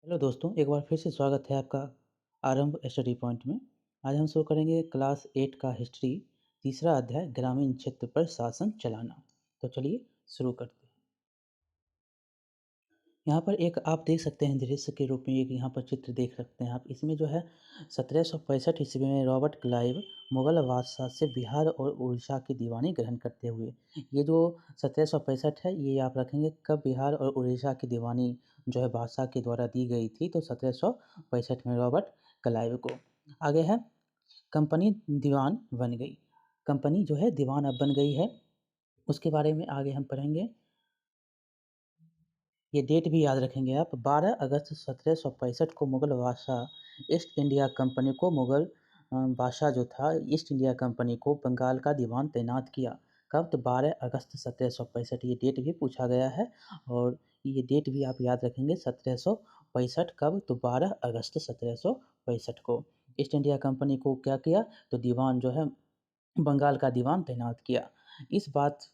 Hello दोस्तों, एक बार फिर से स्वागत है आपका आरंभ स्टडी पॉइंट में। आज हम शुरू करेंगे क्लास 8 का हिस्ट्री, तीसरा अध्याय ग्रामीण क्षेत्र पर शासन चलाना। तो चलिए शुरू करते हैं। यहाँ पर एक आप देख सकते हैं दृश्य के रूप में, एक यहाँ पर चित्र देख सकते हैं आप। इसमें जो है 1765 ईस्वी में रॉबर्ट क्लाइव मुगल बादशाह से बिहार और उड़ीसा की दीवानी ग्रहण करते हुए, ये जो 1765 है ये आप रखेंगे कब बिहार और उड़ीसा की दीवानी जो है बादशाह के द्वारा दी गई थी, तो 1765 में रॉबर्ट क्लाइव को। आगे है कंपनी दीवान बन गई। कंपनी जो है दीवान अब बन गई है, उसके बारे में आगे हम पढ़ेंगे। ये डेट भी याद रखेंगे आप। 12 अगस्त 1765 को मुगल बादशाह ईस्ट इंडिया कंपनी को मुगल बादशाह जो था ईस्ट इंडिया कंपनी को बंगाल का दीवान तैनात किया। कब? तो 12 अगस्त 1765। ये डेट भी पूछा गया है और ये डेट भी आप याद रखेंगे। 1765 कब? तो 12 अगस्त 1765 को ईस्ट इंडिया कंपनी को क्या किया? तो दीवान जो है बंगाल का दीवान तैनात किया। इस बात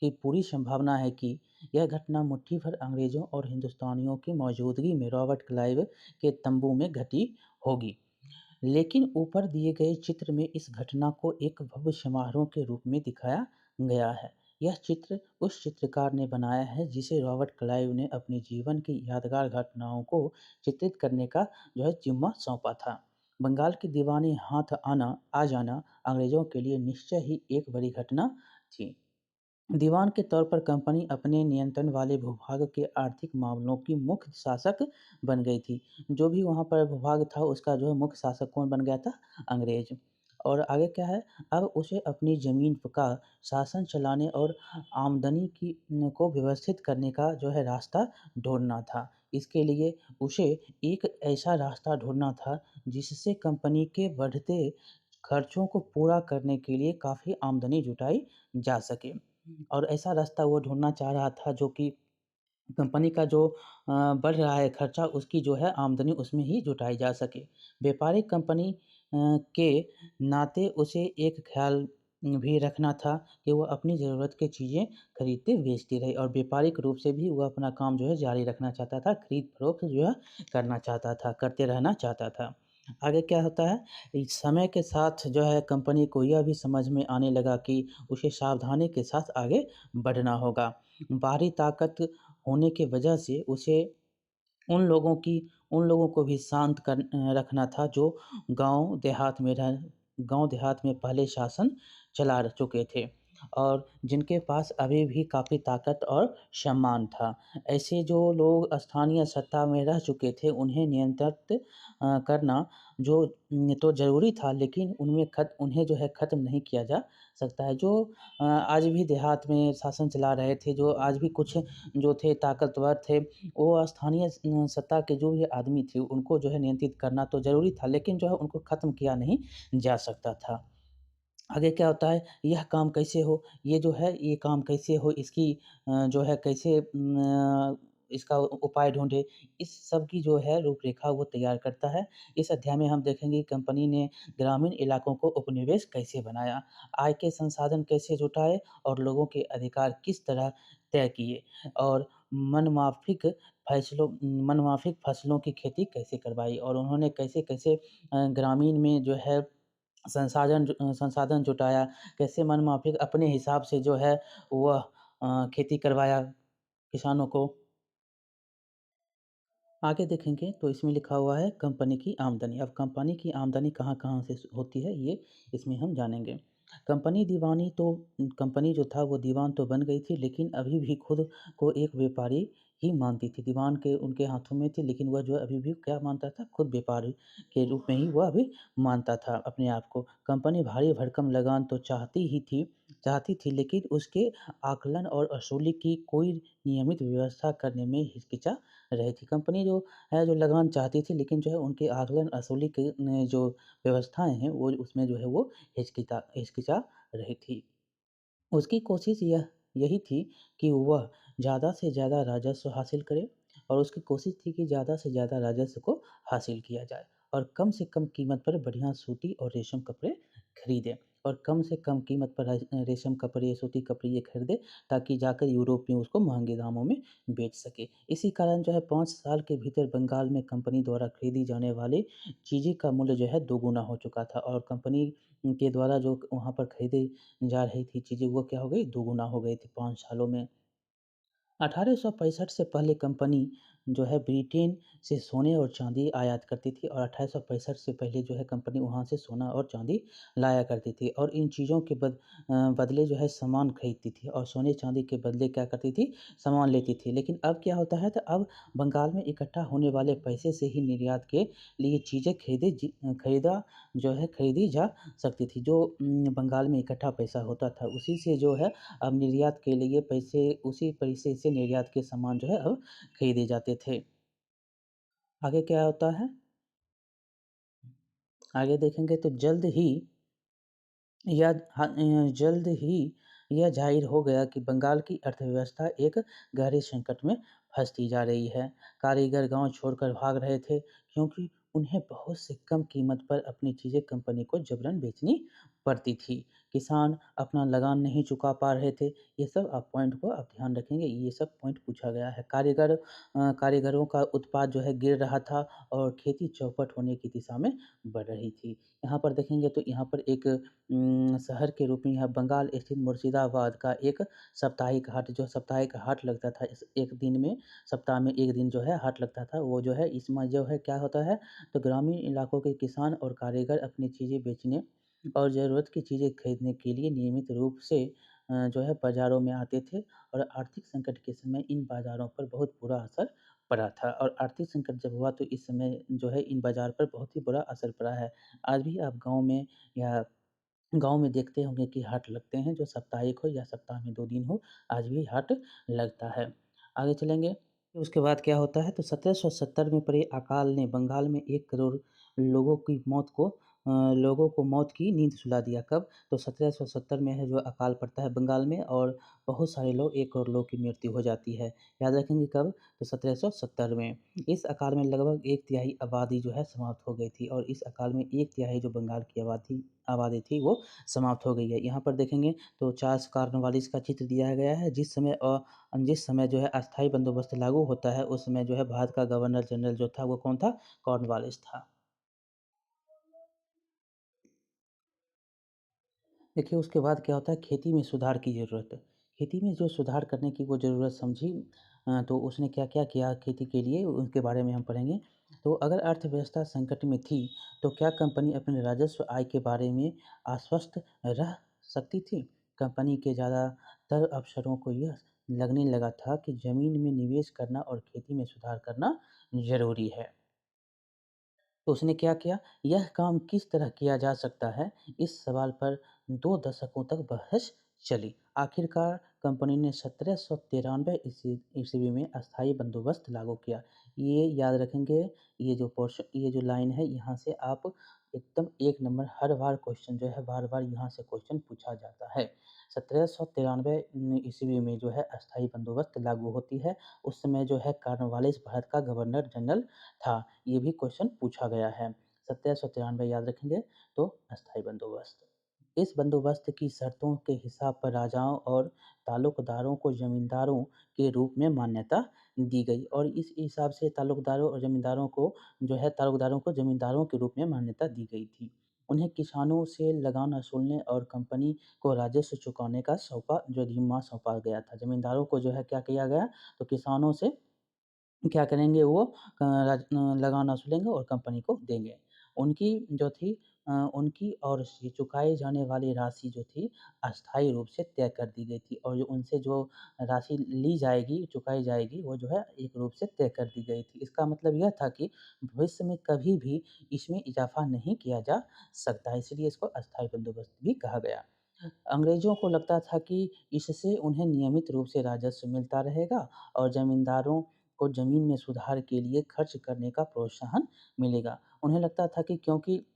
की पूरी संभावना है कि यह घटना मुट्ठी भर अंग्रेजों और हिंदुस्तानियों की मौजूदगी में रॉबर्ट क्लाइव के तंबू में घटी होगी। लेकिन ऊपर दिए गए चित्र में इस घटना को एक भव्य समारोह के रूप में दिखाया गया है। यह चित्र उस चित्रकार ने बनाया है जिसे रॉबर्ट क्लाइव ने अपने जीवन की यादगार घटनाओं को चित्रित करने का जो है जिम्मा सौंपा था। बंगाल की दीवानी हाथ आ जाना अंग्रेजों के लिए निश्चय ही एक बड़ी घटना थी। दीवान के तौर पर कंपनी अपने नियंत्रण वाले भूभाग के आर्थिक मामलों की मुख्य शासक बन गई थी। जो भी वहाँ पर भूभाग था उसका जो है मुख्य शासक कौन बन गया था? अंग्रेज। और आगे क्या है? अब उसे अपनी ज़मीन का शासन चलाने और आमदनी की को व्यवस्थित करने का जो है रास्ता ढूँढना था। इसके लिए उसे एक ऐसा रास्ता ढूँढना था जिससे कंपनी के बढ़ते खर्चों को पूरा करने के लिए काफ़ी आमदनी जुटाई जा सके। और ऐसा रास्ता वो ढूँढना चाह रहा था जो कि कंपनी का जो बढ़ रहा है खर्चा उसकी जो है आमदनी उसमें ही जुटाई जा सके। व्यापारिक कंपनी के नाते उसे एक ख़्याल भी रखना था कि वो अपनी ज़रूरत की चीज़ें खरीदते बेचती रहे और व्यापारिक रूप से भी वो अपना काम जो है जारी रखना चाहता था, खरीद-फ़रोख्त जो है करना चाहता था, करते रहना चाहता था। आगे क्या होता है? इस समय के साथ जो है कंपनी को यह भी समझ में आने लगा कि उसे सावधानी के साथ आगे बढ़ना होगा। बाहरी ताकत होने की वजह से उसे उन लोगों को भी शांत रखना था जो गाँव देहात में रह गाँव देहात में पहले शासन चला चुके थे और जिनके पास अभी भी काफ़ी ताकत और सम्मान था। ऐसे जो लोग स्थानीय सत्ता में रह चुके थे उन्हें नियंत्रित करना जो तो ज़रूरी था, लेकिन उन्हें जो है ख़त्म नहीं किया जा सकता है। जो आज भी देहात में शासन चला रहे थे, जो आज भी कुछ जो थे ताकतवर थे, वो स्थानीय सत्ता के जो भी आदमी थे, उनको जो है नियंत्रित करना तो ज़रूरी था, लेकिन जो है उनको ख़त्म किया नहीं जा सकता था। आगे क्या होता है, यह काम कैसे हो, ये काम कैसे हो, इसकी जो है कैसे इसका उपाय ढूँढे, इस सब की जो है रूपरेखा वो तैयार करता है। इस अध्याय में हम देखेंगे कंपनी ने ग्रामीण इलाकों को उपनिवेश कैसे बनाया, आय के संसाधन कैसे जुटाए और लोगों के अधिकार किस तरह तय किए और मनमाफ़िक फसलों की खेती कैसे करवाई और उन्होंने कैसे-कैसे ग्रामीण में जो है संसाधन जुटाया, कैसे मनमाफ़िक अपने हिसाब से जो है वह खेती करवाया किसानों को। आगे देखेंगे तो इसमें लिखा हुआ है कंपनी की आमदनी। अब कंपनी की आमदनी कहाँ-कहाँ से होती है ये इसमें हम जानेंगे। कंपनी दीवानी तो कंपनी जो था वो दीवान तो बन गई थी, लेकिन अभी भी खुद को एक व्यापारी ही मानती थी। दीवान के उनके हाथों में थी, लेकिन वह जो है अभी भी क्या मानता था? खुद व्यापारी के रूप में ही वह अभी मानता था अपने आप को। कंपनी भारी भरकम लगान तो चाहती थी, लेकिन उसके आकलन और वसूली की कोई नियमित व्यवस्था करने में हिचकिचा रही थी। कंपनी जो लगान चाहती थी, लेकिन जो है उनके आकलन वसूली के जो व्यवस्थाएँ हैं वो उसमें जो है वो हिचकिचा रही थी। उसकी कोशिश यही थी कि वह ज़्यादा से ज़्यादा राजस्व हासिल करे और उसकी कोशिश थी कि ज़्यादा से ज़्यादा राजस्व को हासिल किया जाए और कम से कम कीमत पर बढ़िया सूती और रेशम कपड़े खरीदें। और कम से कम कीमत पर रेशम कपड़े, सूती कपड़े ये खरीदे ताकि जाकर यूरोप में उसको महँगे दामों में बेच सके। इसी कारण जो है 5 साल के भीतर बंगाल में कंपनी द्वारा खरीदी जाने वाली चीज़ें का मूल्य जो है दोगुना हो चुका था और कंपनी के द्वारा जो वहाँ पर खरीदी जा रही थी चीज़ें वो क्या हो गई दोगुना हो गई थी 5 सालों में। 1865 से पहले कंपनी जो है ब्रिटेन से सोने और चाँदी आयात करती थी और 1865 से पहले जो है कंपनी वहाँ से सोना और चाँदी लाया करती थी और इन चीज़ों के बदले जो है सामान खरीदती थी और सोने-चाँदी के बदले क्या करती थी, सामान लेती थी। लेकिन अब क्या होता है तो अब बंगाल में इकट्ठा होने वाले पैसे से ही निर्यात के लिए चीज़ें खरीदी जा सकती थी। जो बंगाल में इकट्ठा पैसा होता था उसी से जो है अब निर्यात के लिए पैसे उसी पैसे से निर्यात के सामान जो है अब खरीदे जाते थे। आगे क्या होता है? आगे देखेंगे तो जल्द ही यह ज़ाहिर हो गया कि बंगाल की अर्थव्यवस्था एक गहरे संकट में फँसती जा रही है। कारीगर गाँव छोड़कर भाग रहे थे क्योंकि उन्हें बहुत से कम कीमत पर अपनी चीज़ें कंपनी को जबरन बेचनी पड़ती थी। किसान अपना लगान नहीं चुका पा रहे थे। ये सब आप पॉइंट को आप ध्यान रखेंगे, ये सब पॉइंट पूछा गया है। कारीगरों का उत्पाद जो है गिर रहा था और खेती चौपट होने की दिशा में बढ़ रही थी। यहाँ पर देखेंगे तो यहाँ पर एक शहर के रूप में यहाँ बंगाल स्थित मुर्शिदाबाद का एक साप्ताहिक हाट लगता था। इस एक दिन में सप्ताह में 1 दिन जो है हाट लगता था। वो जो है इसमें जो है क्या होता है तो ग्रामीण इलाकों के किसान और कारीगर अपनी चीज़ें बेचने और ज़रूरत की चीज़ें खरीदने के लिए नियमित रूप से जो है बाज़ारों में आते थे और आर्थिक संकट के समय इन बाज़ारों पर बहुत बुरा असर पड़ा था और आर्थिक संकट जब हुआ तो इस समय जो है इन बाज़ार पर बहुत ही बुरा असर पड़ा है। आज भी आप या गाँव में देखते होंगे कि हाट लगते हैं जो साप्ताहिक हो या सप्ताह में 2 दिन हो, आज भी हाट लगता है। आगे चलेंगे, उसके बाद क्या होता है तो 1770 में पड़े अकाल ने बंगाल में 1 करोड़ लोगों की लोगों को मौत की नींद सुला दिया। कब? तो 1770 में है जो अकाल पड़ता है बंगाल में और बहुत सारे लोग 1 करोड़ लोग की मृत्यु हो जाती है। याद रखेंगे कब? तो 1770 में। इस अकाल में लगभग 1 तिहाई आबादी जो है समाप्त हो गई थी और इस अकाल में 1 तिहाई जो बंगाल की आबादी आबादी थी वो समाप्त हो गई है। यहाँ पर देखेंगे तो चार्ल्स कॉर्नवालिस का चित्र दिया गया है जिस समय जो है अस्थायी बंदोबस्त लागू होता है उस समय जो है भारत का गवर्नर जनरल जो था वो कौन था? कॉर्नवालिस था। देखिए उसके बाद क्या होता है खेती में सुधार की ज़रूरत है। खेती में जो सुधार करने की वो ज़रूरत समझी तो उसने क्या-क्या किया खेती के लिए उसके बारे में हम पढ़ेंगे। तो अगर अर्थव्यवस्था संकट में थी तो क्या कंपनी अपने राजस्व आय के बारे में आश्वस्त रह सकती थी? कंपनी के ज़्यादातर अफसरों को यह लगने लगा था कि ज़मीन में निवेश करना और खेती में सुधार करना ज़रूरी है। तो उसने क्या किया? यह काम किस तरह किया जा सकता है? इस सवाल पर 2 दशकों तक बहस चली। आखिरकार कंपनी ने 1793 ईस्वी में अस्थायी बंदोबस्त लागू किया। ये याद रखेंगे, ये जो लाइन है यहाँ से आप एकदम 1 नंबर हर बार क्वेश्चन जो है बार-बार यहाँ से क्वेश्चन पूछा जाता है। 1793 ईस्वी में जो है अस्थायी बंदोबस्त लागू होती है। उस समय जो है कॉर्नवालिस भारत का गवर्नर जनरल था। ये भी क्वेश्चन पूछा गया है। 1793 याद रखेंगे तो अस्थायी बंदोबस्त। इस बंदोबस्त की शर्तों के हिसाब पर राजाओं और तालुकदारों को जमींदारों के रूप में मान्यता दी गई और इस हिसाब से तालुकदारों को जमींदारों के रूप में मान्यता दी गई थी। उन्हें किसानों से लगान वसूलने और कंपनी को राजस्व चुकाने का जो ज़िम्मा सौंपा गया था। जमींदारों को जो है क्या किया गया तो किसानों से क्या करेंगे वो लगान वसूलेंगे और कंपनी को देंगे। उनकी जो थी उनकी और से चुकाए जाने वाली राशि जो थी अस्थायी रूप से तय कर दी गई थी और जो राशि ली जाएगी, चुकाई जाएगी वो जो है एक रूप से तय कर दी गई थी। इसका मतलब यह था कि भविष्य में कभी भी इसमें इज़ाफ़ा नहीं किया जा सकता है, इसलिए इसको अस्थायी बंदोबस्त भी कहा गया। अंग्रेज़ों को लगता था कि इससे उन्हें नियमित रूप से राजस्व मिलता रहेगा और ज़मींदारों को ज़मीन में सुधार के लिए खर्च करने का प्रोत्साहन मिलेगा। उन्हें लगता था कि क्योंकि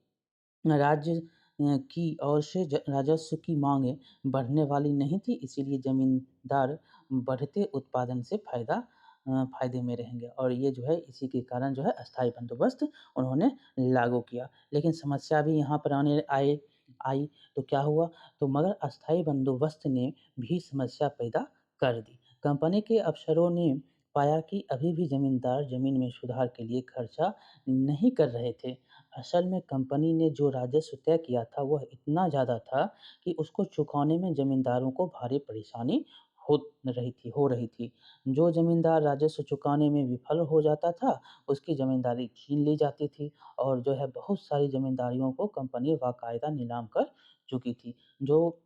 राज्य की ओर से राजस्व की माँगें बढ़ने वाली नहीं थी, इसीलिए ज़मींदार बढ़ते उत्पादन से फ़ायदे में रहेंगे और ये जो है इसी के कारण जो है अस्थायी बंदोबस्त उन्होंने लागू किया। लेकिन समस्या भी यहाँ पर आने आए आई तो क्या हुआ, तो मगर अस्थायी बंदोबस्त ने भी समस्या पैदा कर दी। कंपनी के अफसरों ने पाया कि अभी भी ज़मींदार ज़मीन में सुधार के लिए खर्चा नहीं कर रहे थे। असल में कंपनी ने जो राजस्व तय किया था वह इतना ज़्यादा था कि उसको चुकाने में ज़मींदारों को भारी परेशानी हो रही थी। जो ज़मींदार राजस्व चुकाने में विफल हो जाता था, उसकी ज़मींदारी छीन ली जाती थी और जो है बहुत सारी ज़मींदारियों को कंपनी बाकायदा नीलाम कर चुकी थी। जो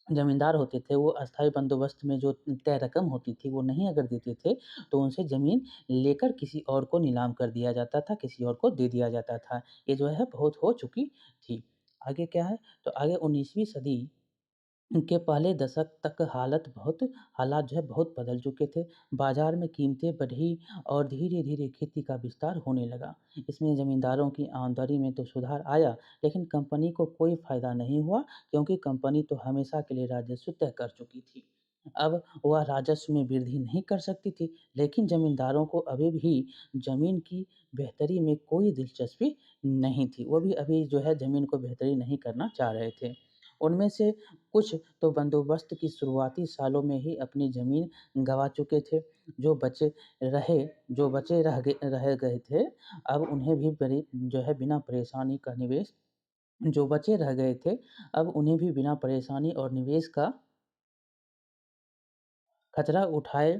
ज़मींदार होते थे वो अस्थायी बंदोबस्त में जो तय रकम होती थी वो नहीं अगर देते थे, तो उनसे ज़मीन लेकर किसी और को नीलाम कर दिया जाता था, किसी और को दे दिया जाता था। ये जो है बहुत हो चुकी थी। आगे क्या है, तो आगे 19वीं सदी के पहले दशक तक हालात जो है बहुत बदल चुके थे। बाज़ार में कीमतें बढ़ी और धीरे-धीरे खेती का विस्तार होने लगा। इसमें ज़मींदारों की आमदनी में तो सुधार आया, लेकिन कंपनी को कोई फ़ायदा नहीं हुआ क्योंकि कंपनी तो हमेशा के लिए राजस्व तय कर चुकी थी। अब वह राजस्व में वृद्धि नहीं कर सकती थी, लेकिन ज़मींदारों को अभी भी ज़मीन की बेहतरी में कोई दिलचस्पी नहीं थी। वो भी अभी जो है ज़मीन को बेहतरी नहीं करना चाह रहे थे। उनमें से कुछ तो बंदोबस्त की शुरुआती सालों में ही अपनी ज़मीन गँवा चुके थे। जो बचे रहे जो बचे रह गए थे, अब उन्हें भी बड़ी जो है बिना परेशानी का निवेश जो बचे रह गए थे, अब उन्हें भी बिना परेशानी और निवेश का खतरा उठाए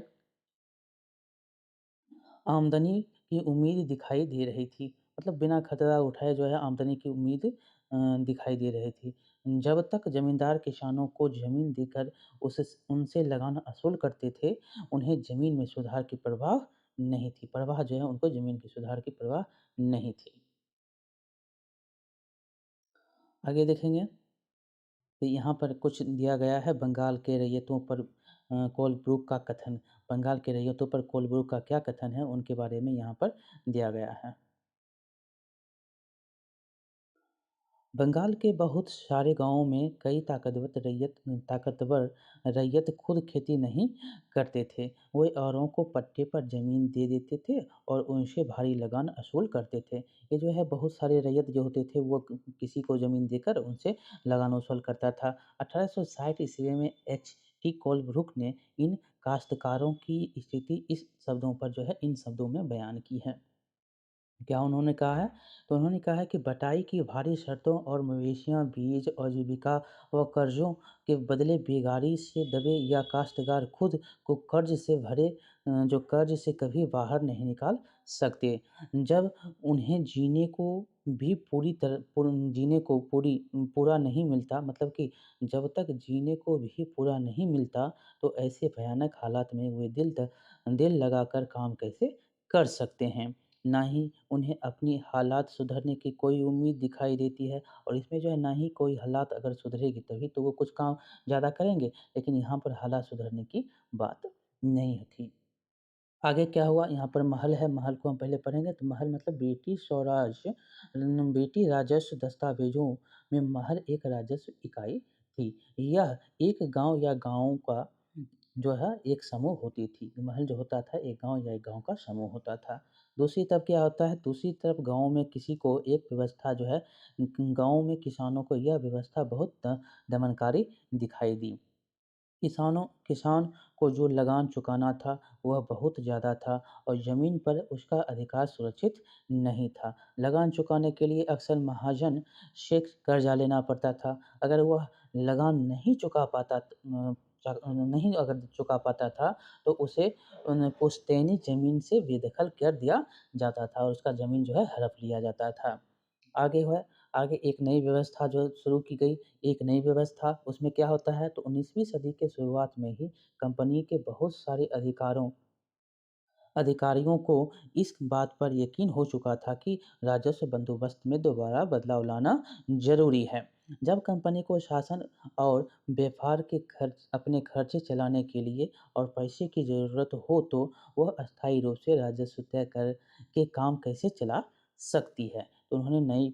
आमदनी की उम्मीद दिखाई दे रही थी। मतलब बिना खतरा उठाए जो है आमदनी की उम्मीद दिखाई दे रही थी। जब तक ज़मींदार किसानों को ज़मीन देकर उनसे लगान वसूल करते थे, उन्हें ज़मीन में सुधार की परवाह नहीं थी। परवाह जो है उनको ज़मीन की सुधार की परवाह नहीं थी। आगे देखेंगे, तो यहाँ पर कुछ दिया गया है बंगाल के रैयतों पर कोलब्रुक का कथन। बंगाल के रैयतों पर कोलब्रुक का क्या कथन है, उनके बारे में यहाँ पर दिया गया है। बंगाल के बहुत सारे गाँवों में कई ताकतवर रैयत खुद खेती नहीं करते थे। वे औरों को पट्टे पर ज़मीन दे देते थे और उनसे भारी लगान वसूल करते थे। ये जो है बहुत सारे रैयत जो होते थे वो किसी को ज़मीन देकर उनसे लगान वसूल करता था। 1860 ईस्वी में एच.टी. कोलब्रुक ने इन काश्तकारों की स्थिति इस शब्दों पर जो है इन शब्दों में बयान की है। क्या उन्होंने कहा है? तो उन्होंने कहा है कि बटाई की भारी शर्तों और मवेशियाँ, बीज और जीविका व कर्ज़ों के बदले बेगारी से दबे या काश्तकार खुद को जो कर्ज़ से कभी बाहर नहीं निकाल सकते। जब उन्हें जीने को पूरा नहीं मिलता, मतलब कि जब तक जीने को भी पूरा नहीं मिलता, तो ऐसे भयानक हालात में वे दिल लगाकर काम कैसे कर सकते हैं। ना ही उन्हें अपनी हालात सुधरने की कोई उम्मीद दिखाई देती है और इसमें जो है ना ही कोई हालात अगर सुधरेगी तभी तो वो कुछ काम ज़्यादा करेंगे, लेकिन यहाँ पर हालात सुधरने की बात नहीं थी। आगे क्या हुआ, यहाँ पर महल है, महल को हम पहले पढ़ेंगे तो महल मतलब बेटी राजस्व दस्तावेज़ों में महल एक राजस्व इकाई थी। यह एक गाँव या गाँव का जो है एक समूह होती थी। महल जो होता था एक गाँव या एक गाँव का समूह होता था। दूसरी तरफ क्या होता है, दूसरी तरफ गाँव में किसी को एक व्यवस्था जो है गाँव में किसानों को यह व्यवस्था बहुत दमनकारी दिखाई दी। किसान को जो लगान चुकाना था वह बहुत ज़्यादा था और ज़मीन पर उसका अधिकार सुरक्षित नहीं था। लगान चुकाने के लिए अक्सर महाजन से कर्ज़ा लेना पड़ता था। अगर वह लगान नहीं अगर चुका पाता था तो उसे पुश्तैनी ज़मीन से बेदखल कर दिया जाता था और उसका ज़मीन जो है हड़प लिया जाता था। आगे है आगे एक नई व्यवस्था जो शुरू की गई, एक नई व्यवस्था उसमें क्या होता है, तो 19वीं सदी के शुरुआत में ही कंपनी के बहुत सारे अधिकारियों को इस बात पर यकीन हो चुका था कि राजस्व बंदोबस्त में दोबारा बदलाव लाना ज़रूरी है। जब कंपनी को शासन और व्यापार के अपने खर्चे चलाने के लिए और पैसे की ज़रूरत हो तो वह अस्थायी रूप से राजस्व तय कर के काम कैसे चला सकती है। तो उन्होंने नई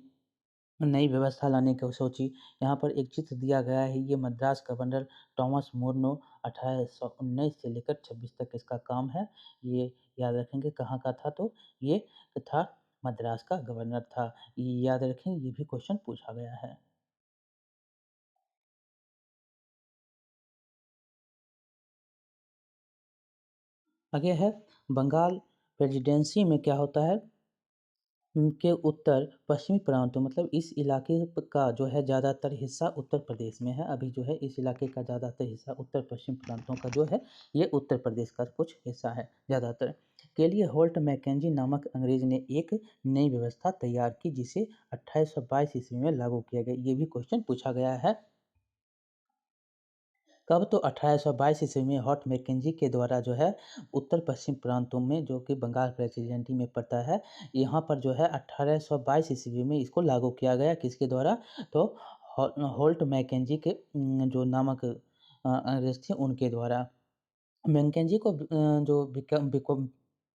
नई व्यवस्था लाने की सोची। यहाँ पर एक चित्र दिया गया है, ये मद्रास गवर्नर टॉमस मुर्नो 1819 से लेकर 26 तक इसका काम है। ये याद रखेंगे कहाँ का था, तो ये था मद्रास का गवर्नर था। ये याद रखें, ये भी क्वेश्चन पूछा गया है। आगे है बंगाल प्रेसिडेंसी में क्या होता है के उत्तर पश्चिमी प्रांतों मतलब इस इलाके का जो है ज़्यादातर हिस्सा उत्तर प्रदेश में है। अभी जो है इस इलाके का ज़्यादातर हिस्सा उत्तर पश्चिम प्रांतों का जो है ये उत्तर प्रदेश का कुछ हिस्सा है ज़्यादातर। के लिए होल्ट मैकेंजी नामक अंग्रेज ने एक नई व्यवस्था तैयार की जिसे 1822 ईस्वी में लागू किया गया। ये भी क्वेश्चन पूछा गया है। कब तो 1822 ईस्वी में हॉट मैकेंजी के द्वारा जो है उत्तर पश्चिम प्रांतों में जो कि बंगाल प्रेसिडेंसी में पड़ता है यहाँ पर जो है 1822 ईस्वी में इसको लागू किया गया किसके द्वारा तो होल्ट मैकेंजी के जो नामक अंग्रेज थे उनके द्वारा मैकेंजी को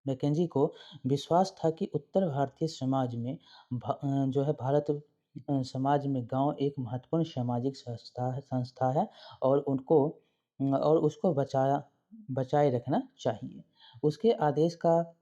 मैकेंजी को विश्वास था कि उत्तर भारतीय समाज में जो है भारत समाज में गांव एक महत्वपूर्ण सामाजिक संस्था है और और उसको बचाए रखना चाहिए। उसके आदेश का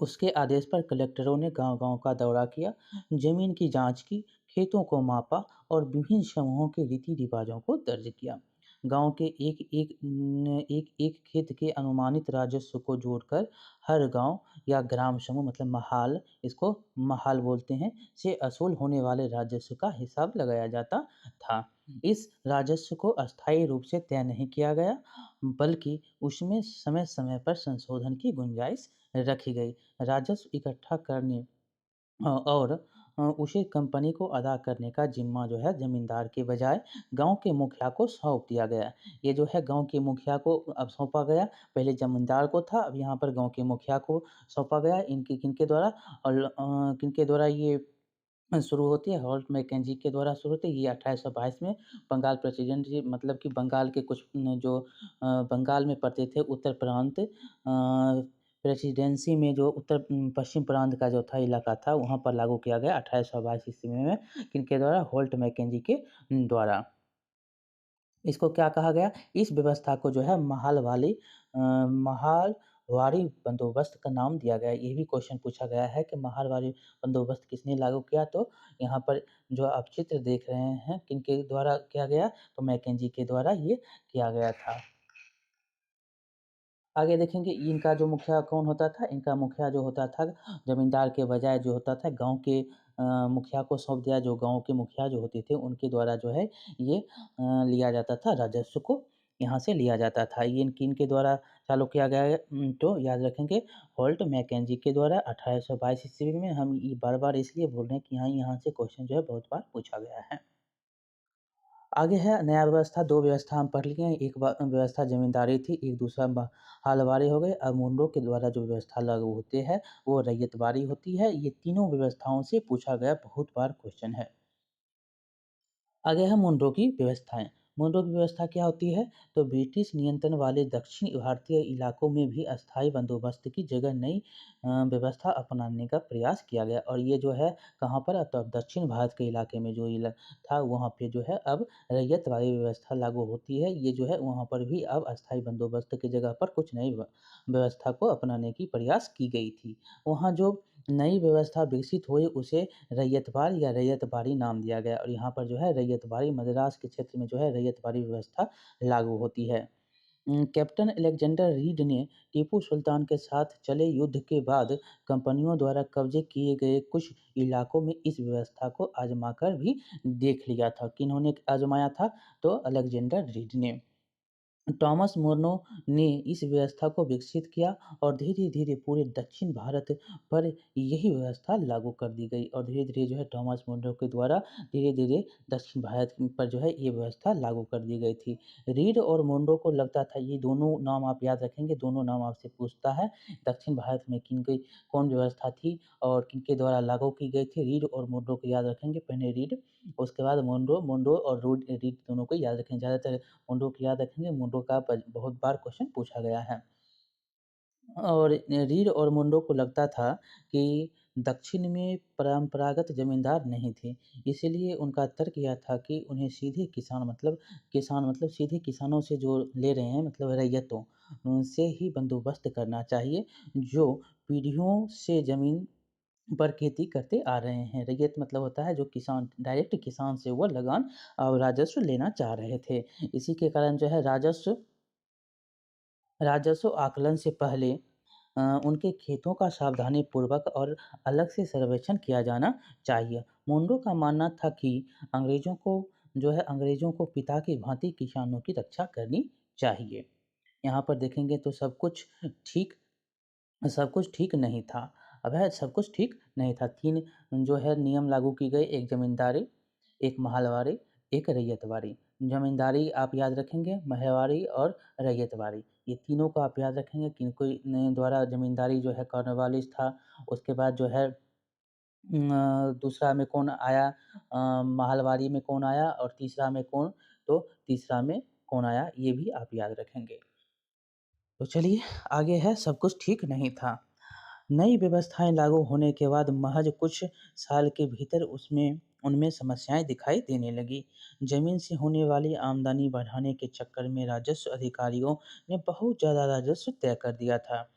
उसके आदेश पर कलेक्टरों ने गांव-गांव का दौरा किया, जमीन की जांच की, खेतों को मापा और विभिन्न समूहों के रीति-रिवाजों को दर्ज किया। गांव के एक-एक खेत के अनुमानित राजस्व को जोड़कर हर गांव या ग्राम समूह मतलब महाल इसको महाल बोलते हैं से असूल होने वाले राजस्व का हिसाब लगाया जाता था। इस राजस्व को अस्थायी रूप से तय नहीं किया गया, बल्कि उसमें समय-समय पर संशोधन की गुंजाइश रखी गई। राजस्व इकट्ठा करने और उसे कंपनी को अदा करने का ज़िम्मा जो है ज़मींदार के बजाय गाँव के मुखिया को सौंप दिया गया। ये जो है गाँव के मुखिया को अब सौंपा गया, पहले ज़मींदार को था, अब यहाँ पर गाँव के मुखिया को सौंपा गया। इनके किनके द्वारा और किनके द्वारा ये शुरू होती है हॉल्ट मैकेंजी के द्वारा शुरू होती है। ये 1822 में बंगाल प्रेसिडेंसी मतलब कि बंगाल के कुछ जो बंगाल में पड़ते थे उत्तर प्रांत प्रेसिडेंसी में जो पश्चिम प्रांत का जो था इलाका था वहाँ पर लागू किया गया 1822 ईस्वी में किनके द्वारा होल्ट मैकेंजी के द्वारा। इसको क्या कहा गया? इस व्यवस्था को जो है महालवाड़ी बंदोबस्त का नाम दिया गया है। ये भी क्वेश्चन पूछा गया है कि महालवाड़ी बंदोबस्त किसने लागू किया? तो यहाँ पर जो आप चित्र देख रहे हैं किनके द्वारा किया गया? तो मैकेंजी के द्वारा ये किया गया था। आगे देखेंगे इनका जो मुखिया कौन होता था? इनका मुखिया जो होता था ज़मींदार के बजाय जो होता था गाँव के मुखिया को सौंप दिया जो गाँव के मुखिया जो होते थे उनके द्वारा जो है ये लिया जाता था राजस्व को यहाँ से लिया जाता था। ये किनके द्वारा चालू किया गया है तो याद रखेंगे होल्ट मैकेंजी के द्वारा 1822 ईस्वी में हम ये बार-बार इसलिए बोल रहे हैं कि यहाँ से क्वेश्चन जो है बहुत बार पूछा गया है। आगे है नया व्यवस्था, 2 व्यवस्था हम पढ़ लिए हैं, एक व्यवस्था ज़मींदारी थी, एक दूसरा हालवारी हो गए। अब मुंडो के द्वारा जो व्यवस्था लागू होते हैं, वो रैयतवाड़ी होती है। ये तीनों व्यवस्थाओं से पूछा गया बहुत बार क्वेश्चन है। आगे है मुंड्रो की व्यवस्थाएँ। मुंड्रो की व्यवस्था क्या होती है? तो ब्रिटिश नियंत्रण वाले दक्षिण भारतीय इलाकों में भी अस्थायी बंदोबस्त की जगह नई व्यवस्था अपनाने का प्रयास किया गया और ये जो है कहाँ पर? तो दक्षिण भारत के इलाके में जो था वहाँ पे जो है अब रैयत वाली व्यवस्था लागू होती है। ये जो है वहाँ पर भी अब अस्थायी बंदोबस्त की जगह पर कुछ नई व्यवस्था को अपनाने की प्रयास की गई थी। वहाँ जो नई व्यवस्था विकसित हुई उसे रैयतवाड़ या रैयतबाड़ी नाम दिया गया और यहाँ पर जो है रैयतबाड़ी मद्रास के क्षेत्र में जो है रैयतबाड़ी व्यवस्था लागू होती है। कैप्टन अलेक्जेंडर रीड ने टीपू सुल्तान के साथ चले युद्ध के बाद कंपनियों द्वारा कब्जे किए गए कुछ इलाकों में इस व्यवस्था को आजमा कर भी देख लिया था। किन्होंने आजमाया था? तो अलेक्जेंडर रीड ने। टॉमस मोरनो ने इस व्यवस्था को विकसित किया और धीरे-धीरे पूरे दक्षिण भारत पर यही व्यवस्था लागू कर दी गई और धीरे-धीरे जो है टॉमस मोरनो के द्वारा धीरे-धीरे दक्षिण भारत पर जो है ये व्यवस्था लागू कर दी गई थी। रीड और मोनरो को लगता था ये दोनों नाम आप याद रखेंगे, दोनों नाम आपसे पूछता है। दक्षिण भारत में कौन व्यवस्था थी और किनके द्वारा लागू की गई थी? रीड और मोनरो को याद रखेंगे। पहले रीड उसके बाद मोनरो, मोनरो और रीड दोनों को याद रखें। ज़्यादातर मुंडो की याद रखेंगे, मुंडो का बहुत बार क्वेश्चन पूछा गया है। और रीड और मुंडो को लगता था कि दक्षिण में परंपरागत जमींदार नहीं थे, इसीलिए उनका तर्क यह था कि उन्हें सीधे किसान मतलब सीधे किसानों से जो ले रहे हैं मतलब रैयतों उनसे ही बंदोबस्त करना चाहिए, जो पीढ़ियों से ज़मीन पर खेती करते आ रहे हैं। रैयत मतलब होता है जो किसान डायरेक्ट किसान से वो लगान और राजस्व लेना चाह रहे थे। इसी के कारण जो है राजस्व आकलन से पहले उनके खेतों का सावधानीपूर्वक और अलग से सर्वेक्षण किया जाना चाहिए। मुंडो का मानना था कि अंग्रेज़ों को पिता की भांति किसानों की रक्षा करनी चाहिए। यहाँ पर देखेंगे तो ठीक सब कुछ ठीक नहीं था। अब है सब कुछ ठीक नहीं था। 3 जो है नियम लागू की गई, एक ज़मींदारी, एक महलवारी, एक रैयतवारी। ज़मींदारी आप याद रखेंगे, महलवारी और रैयतवारी। ये तीनों को आप याद रखेंगे कि कोई ने द्वारा ज़मींदारी जो है कॉर्नवालिस था। उसके बाद जो है दूसरा में कौन आया, महलवारी में कौन आया और तीसरा में कौन, तो तीसरा में कौन आया ये भी आप याद रखेंगे। तो चलिए आगे है सब कुछ ठीक नहीं था। नई व्यवस्थाएँ लागू होने के बाद महज़ कुछ साल के भीतर उसमें उनमें समस्याएँ दिखाई देने लगीं। ज़मीन से होने वाली आमदनी बढ़ाने के चक्कर में राजस्व अधिकारियों ने बहुत ज़्यादा राजस्व तय कर दिया था।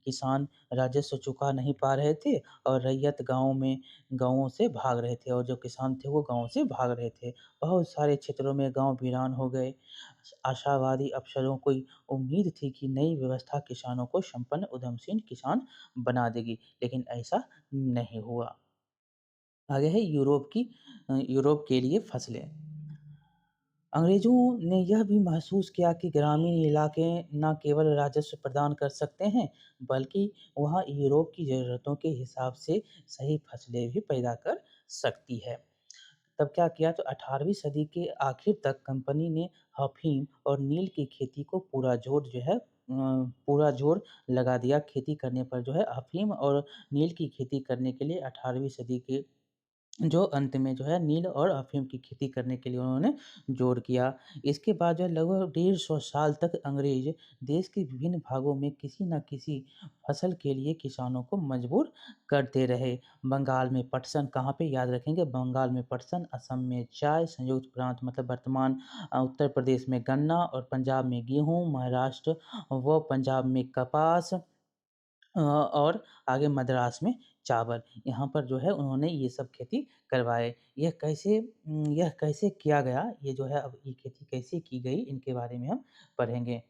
किसान राजस्व चुका नहीं पा रहे थे और रैयत गाँवों से भाग रहे थे और जो किसान थे वो गाँव से भाग रहे थे। बहुत सारे क्षेत्रों में गाँव वीरान हो गए। आशावादी अफसरों को उम्मीद थी कि नई व्यवस्था किसानों को संपन्न उद्यमशील किसान बना देगी, लेकिन ऐसा नहीं हुआ। आगे है यूरोप के लिए फसलें। अंग्रेज़ों ने यह भी महसूस किया कि ग्रामीण इलाके न केवल राजस्व प्रदान कर सकते हैं, बल्कि वहाँ यूरोप की ज़रूरतों के हिसाब से सही फसलें भी पैदा कर सकती है। तब क्या किया तो 18वीं सदी के आखिर तक कंपनी ने अफ़ीम और नील की खेती को पूरा जोर लगा दिया। खेती करने पर जो है अफ़ीम और नील की खेती करने के लिए 18वीं सदी के जो अंत में जो है नील और अफ़ीम की खेती करने के लिए उन्होंने ज़ोर किया। इसके बाद जो है लगभग 150 साल तक अंग्रेज़ देश के विभिन्न भागों में किसी न किसी फसल के लिए किसानों को मजबूर करते रहे। बंगाल में पटसन कहाँ पे याद रखेंगे, बंगाल में पटसन, असम में चाय, संयुक्त प्रांत मतलब वर्तमान उत्तर प्रदेश में गन्ना और पंजाब में गेहूँ, महाराष्ट्र व पंजाब में कपास और आगे मद्रास में चावल। यहाँ पर जो है उन्होंने ये सब खेती करवाए। यह कैसे किया गया, ये जो है अब ये खेती कैसे की गई इनके बारे में हम पढ़ेंगे।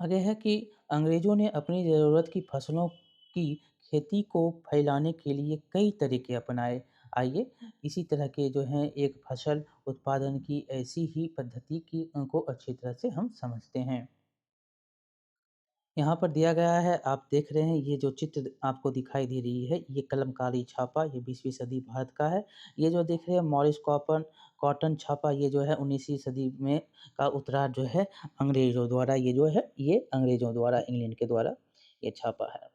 आगे है कि अंग्रेज़ों ने अपनी ज़रूरत की फसलों की खेती को फैलाने के लिए कई तरीके अपनाए। आइए इसी तरह के जो हैं एक फसल उत्पादन की ऐसी ही पद्धति को अच्छी तरह से हम समझते हैं। यहाँ पर दिया गया है, आप देख रहे हैं ये जो चित्र आपको दिखाई दे रही है, ये कलमकारी छापा, ये 20वीं सदी भारत का है। ये जो देख रहे हैं मॉरिस कॉटन छापा, ये जो है 19वीं सदी में का उत्तरार्ध जो है अंग्रेज़ों द्वारा ये अंग्रेज़ों द्वारा इंग्लैंड के द्वारा ये छापा है।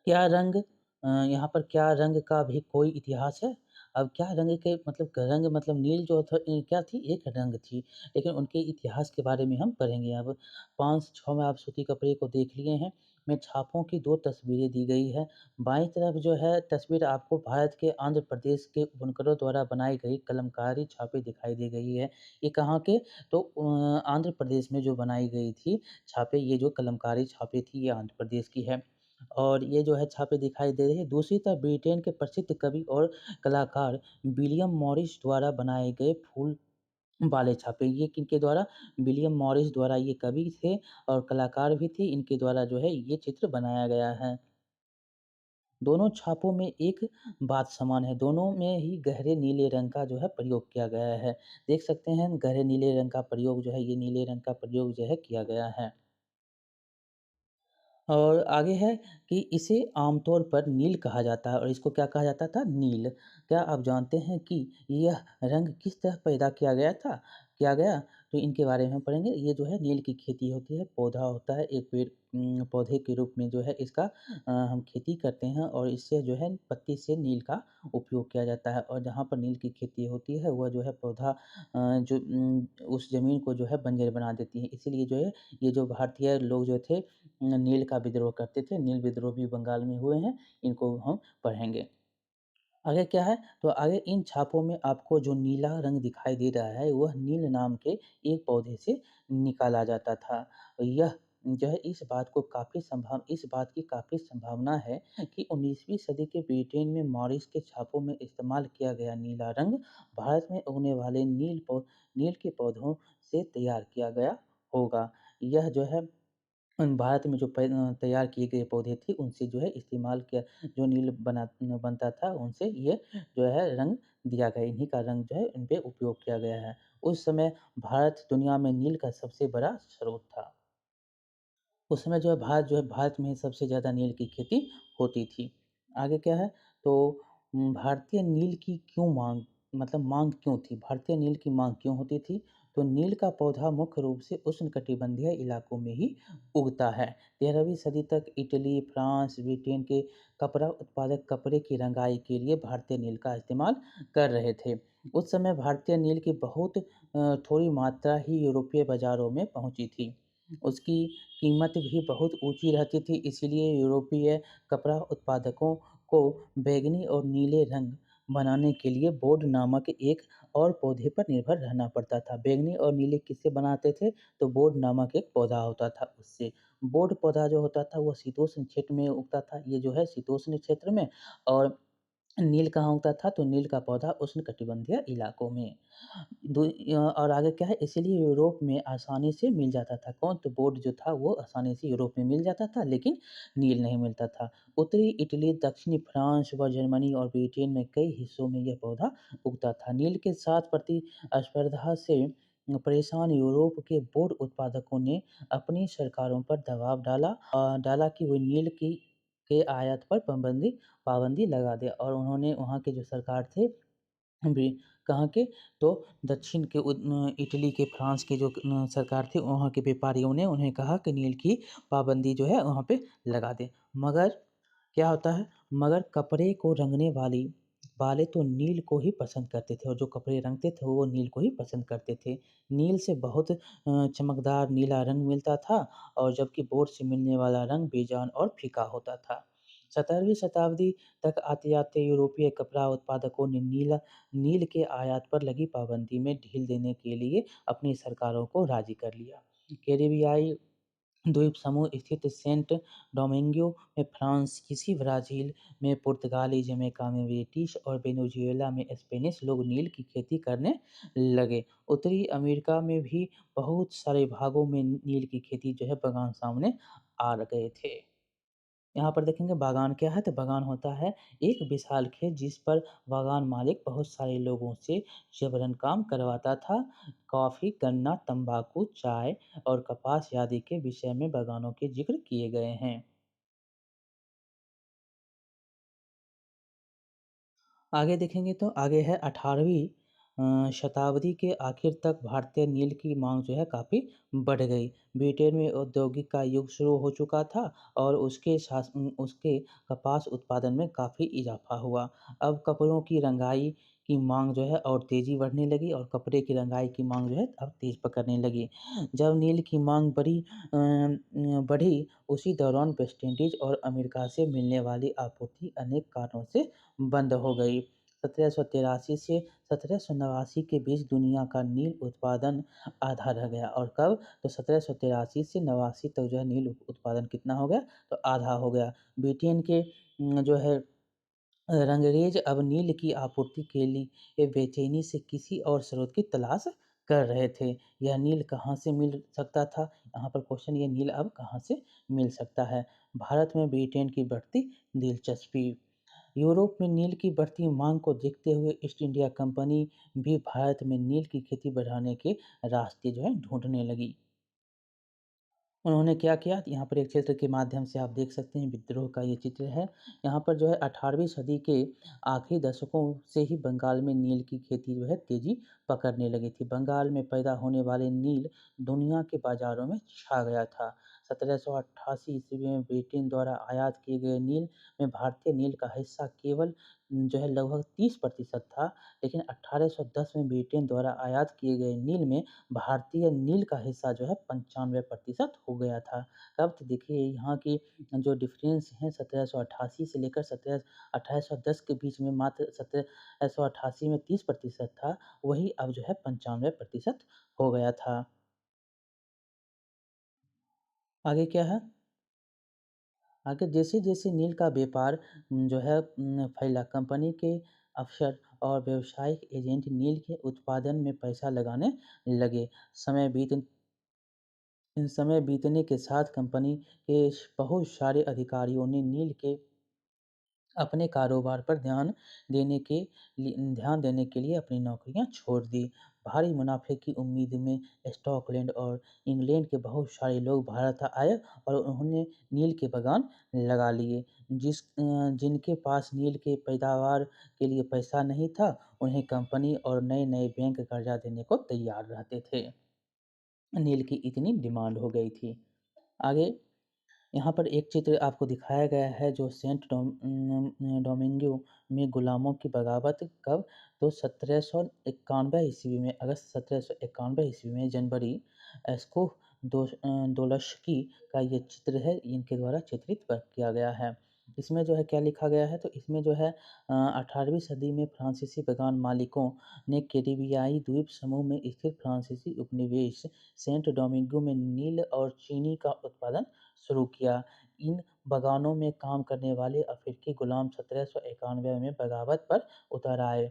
क्या रंग यहाँ पर क्या रंग का भी कोई इतिहास है? अब क्या रंग मतलब नील जो क्या थी? एक रंग थी, लेकिन उनके इतिहास के बारे में हम पढ़ेंगे अब। 5-6 में आप सूती कपड़े को देख लिए हैं, में छापों की 2 तस्वीरें दी गई हैं। बाईं तरफ जो है तस्वीर आपको भारत के आंध्र प्रदेश के बुनकरों द्वारा बनाई गई कलमकारी छापे दिखाई दे गई है। ये कहाँ के? तो आंध्र प्रदेश में जो बनाई गई थी छापे, ये जो कलमकारी छापे थी, ये आंध्र प्रदेश की है। और ये जो है छापे दिखाई दे रही है। दूसरी तरफ ब्रिटेन के प्रसिद्ध कवि और कलाकार विलियम मॉरिस द्वारा बनाए गए फूल वाले छापे। ये किनके द्वारा? विलियम मॉरिस द्वारा, ये कवि थे और कलाकार भी थे। इनके द्वारा जो है ये चित्र बनाया गया है। दोनों छापों में एक बात समान है, दोनों में ही गहरे नीले रंग का जो है प्रयोग किया गया है। देख सकते हैं गहरे नीले रंग का प्रयोग जो है, ये नीले रंग का प्रयोग जो है किया गया है। और आगे है कि इसे आमतौर पर नील कहा जाता है और इसको क्या कहा जाता था? नील। क्या आप जानते हैं कि यह रंग किस तरह पैदा किया गया? तो इनके बारे में हम पढ़ेंगे। ये जो है नील की खेती होती है, पौधा होता है, एक पौधे के रूप में जो है इसका हम खेती करते हैं और इससे जो है पत्ती से नील का उपयोग किया जाता है और जहाँ पर नील की खेती होती है वह जो है पौधा उस ज़मीन को जो है बंजर बना देती है। इसीलिए जो है ये जो भारतीय लोग जो थे नील का विद्रोह करते थे। नील विद्रोह भी बंगाल में हुए हैं, इनको हम पढ़ेंगे। आगे क्या है? तो आगे इन छापों में आपको जो नीला रंग दिखाई दे रहा है, वह नील नाम के एक पौधे से निकाला जाता था। यह जो है इस बात की काफ़ी संभावना है कि 19वीं सदी के ब्रिटेन में मॉरिस के छापों में इस्तेमाल किया गया नीला रंग भारत में उगने वाले नील के पौधों से तैयार किया गया होगा। यह जो है भारत में जो तैयार किए गए पौधे थे उनसे जो है इस्तेमाल किया, जो नील बनता था उनसे ये जो है रंग दिया गया, इन्हीं का रंग जो है इन पे उपयोग किया गया है। उस समय भारत दुनिया में नील का सबसे बड़ा स्रोत था। उस समय जो है भारत में ही सबसे ज़्यादा नील की खेती होती थी। आगे क्या है तो भारतीय नील की क्यों माँग मतलब माँग क्यों थी? भारतीय नील की माँग क्यों होती थी? तो नील का पौधा मुख्य रूप से उष्णकटिबंधीय इलाकों में ही उगता है। 13वीं सदी तक इटली, फ्रांस, ब्रिटेन के कपड़ा उत्पादक कपड़े की रंगाई के लिए भारतीय नील का इस्तेमाल कर रहे थे। उस समय भारतीय नील की बहुत थोड़ी मात्रा ही यूरोपीय बाज़ारों में पहुँची थी। उसकी कीमत भी बहुत ऊँची रहती थी, इसीलिए यूरोपीय कपड़ा उत्पादकों को बैंगनी और नीले रंग बनाने के लिए बोर्ड नामक एक और पौधे पर निर्भर रहना पड़ता था। बैंगनी और नीले किससे बनाते थे? तो बोर्ड नामक एक पौधा होता था उससे। बोर्ड पौधा जो होता था वो शीतोष्ण क्षेत्र में उगता था, ये जो है शीतोष्ण क्षेत्र में और नील कहाँ उगता था? तो नील का पौधा उष्णकटिबंधीय इलाकों में। और आगे क्या है इसीलिए यूरोप में आसानी से मिल जाता था। कौन? तो बोर्ड जो था वो आसानी से यूरोप में मिल जाता था लेकिन नील नहीं मिलता था। उत्तरी इटली, दक्षिणी फ्रांस व जर्मनी और ब्रिटेन में कई हिस्सों में यह पौधा उगता था। नील के साथ प्रतिस्पर्धा से परेशान यूरोप के बोर्ड उत्पादकों ने अपनी सरकारों पर दबाव डाला कि वो नील की के आयात पर पाबंदी लगा दे और उन्होंने वहाँ के जो सरकार थे भी कहाँ के तो दक्षिण के इटली के, फ्रांस के जो सरकार थे वहाँ के व्यापारियों ने उन्हें कहा कि नील की पाबंदी जो है वहाँ पे लगा दें। मगर क्या होता है, मगर कपड़े को रंगने वाले तो नील को ही पसंद करते थे और जो कपड़े रंगते थे वो नील को ही पसंद करते थे। नील से बहुत चमकदार नीला रंग मिलता था और जबकि बोर्ड से मिलने वाला रंग बेजान और फीका होता था। 17वीं शताब्दी तक आते-आते यूरोपीय कपड़ा उत्पादकों ने नील के आयात पर लगी पाबंदी में ढील देने के लिए अपनी सरकारों को राजी कर लिया। कैरिबियाई द्वीप समूह स्थित सेंट डोमिंगो में फ्रांसीसी, ब्राज़ील में पुर्तगाली, जमैका में ब्रिटिश और वेनेजुएला में स्पेनिश लोग नील की खेती करने लगे। उत्तरी अमेरिका में भी बहुत सारे भागों में नील की खेती जो है बागान सामने आ गए थे। यहाँ पर देखेंगे बागान क्या है? तो बागान होता है एक विशाल खेत जिस पर बागान मालिक बहुत सारे लोगों से जबरन काम करवाता था। कॉफ़ी, गन्ना, तंबाकू, चाय और कपास आदि के विषय में बागानों के ज़िक्र किए गए हैं। आगे देखेंगे तो आगे है 18वीं शताब्दी के आखिर तक भारतीय नील की माँग जो है काफ़ी बढ़ गई। ब्रिटेन में औद्योगिक का युग शुरू हो चुका था और उसके कपास उत्पादन में काफ़ी इज़ाफ़ा हुआ। अब कपड़ों की रंगाई की माँग जो है और तेज़ी बढ़ने लगी और कपड़े की रंगाई की माँग जो है अब तेज़ पकड़ने लगी। जब नील की माँग बढ़ी उसी दौरान वेस्ट इंडीज़ और अमेरिका से मिलने वाली आपूर्ति अनेक कारणों से बंद हो गई। 1783 से 1789 के बीच दुनिया का नील उत्पादन आधा रह गया और कब? तो 1783 से 89 तक जो है नील उत्पादन कितना हो गया? तो आधा हो गया। ब्रिटेन के जो है रंगरेज अब नील की आपूर्ति के लिए बेचैनी से किसी और स्रोत की तलाश कर रहे थे। यह नील कहाँ से मिल सकता था? यहाँ पर क्वेश्चन ये नील अब कहाँ से मिल सकता है? भारत में ब्रिटेन की बढ़ती दिलचस्पी। यूरोप में नील की बढ़ती मांग को देखते हुए ईस्ट इंडिया कंपनी भी भारत में नील की खेती बढ़ाने के रास्ते जो है ढूंढने लगी। उन्होंने क्या किया? यहाँ पर एक चित्र के माध्यम से आप देख सकते हैं विद्रोह का ये चित्र है। यहाँ पर जो है 18वीं सदी के आखिरी दशकों से ही बंगाल में नील की खेती जो है तेज़ी पकड़ने लगी थी। बंगाल में पैदा होने वाले नील दुनिया के बाज़ारों में छा गया था। 1788 ईस्वी में ब्रिटेन द्वारा आयात किए गए नील में भारतीय नील का हिस्सा केवल जो है लगभग 30% था। लेकिन 1810 में ब्रिटेन द्वारा आयात किए गए नील में भारतीय नील का हिस्सा जो है 95% हो गया था। तब तो देखिए यहाँ की जो डिफ़रेंस है 1788 से लेकर 1810 के बीच में मात्र 1788 में 30% था, वही अब जो है 95% हो गया था। आगे क्या है? आगे जैसे-जैसे नील का व्यापार जो है फैला, कंपनी के अफ़सर और व्यावसायिक एजेंट नील के उत्पादन में पैसा लगाने लगे। समय बीत समय बीतने के साथ कंपनी के बहुत सारे अधिकारियों ने नील के अपने कारोबार पर ध्यान देने के लिए अपनी नौकरियां छोड़ दी। भारी मुनाफे की उम्मीद में स्कॉटलैंड और इंग्लैंड के बहुत सारे लोग भारत आए और उन्होंने नील के बागान लगा लिए। जिनके पास नील के पैदावार के लिए पैसा नहीं था, उन्हें कंपनी और नए-नए बैंक कर्जा देने को तैयार रहते थे। नील की इतनी डिमांड हो गई थी। आगे यहाँ पर एक चित्र आपको दिखाया गया है जो डोमिंगो में गुलामों की बगावत कब, तो 1791 ईस्वी में, अगस्त 1791 ईस्वी में जनवरी एस्को दोलस्की का ये चित्र है, इनके द्वारा चित्रित किया गया है। इसमें जो है क्या लिखा गया है, तो इसमें जो है 18वीं सदी में फ्रांसीसी बागान मालिकों ने कैरिबियाई द्वीप समूह में स्थित फ्रांसीसी उपनिवेश सेंट डोमिंगो में नील और चीनी का उत्पादन शुरू किया। इन बागानों में काम करने वाले अफ्रीकी गुलाम 1791 में बगावत पर उतर आए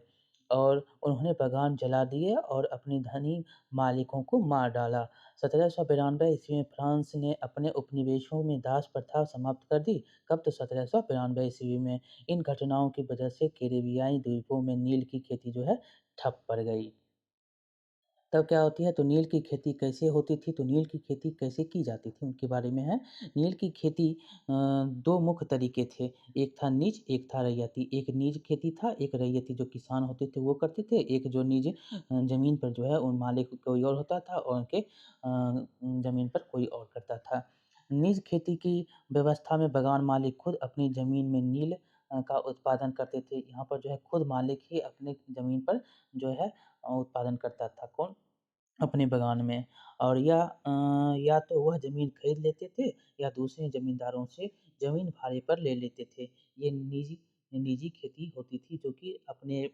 और उन्होंने बागान जला दिए और अपने धनी मालिकों को मार डाला। 1792 ईस्वी में फ्रांस ने अपने उपनिवेशों में दास प्रथा समाप्त कर दी। कब, तो 1792 ईस्वी में। इन घटनाओं की वजह से कैरिबियाई द्वीपों में नील की खेती जो है ठप पड़ गई। तब क्या होती है, तो नील की खेती कैसे होती थी, तो नील की खेती कैसे की जाती थी उनके बारे में है। नील की खेती 2 मुख्य तरीके थे, एक था निज, एक था रैयती। एक निज खेती था, एक रैयती जो किसान होते थे वो करते थे, एक जो निज ज़मीन पर जो है उन मालिक कोई और होता था और उनके ज़मीन पर कोई और करता था। निज खेती की व्यवस्था में बागान मालिक खुद अपनी ज़मीन में नील का उत्पादन करते थे। यहाँ पर जो है खुद मालिक ही अपने ज़मीन पर जो है उत्पादन करता था। कौन? अपने बागान में। और या तो वह ज़मीन खरीद लेते थे या दूसरे ज़मींदारों से ज़मीन भाड़े पर ले लेते थे। ये निजी खेती होती थी जो कि अपने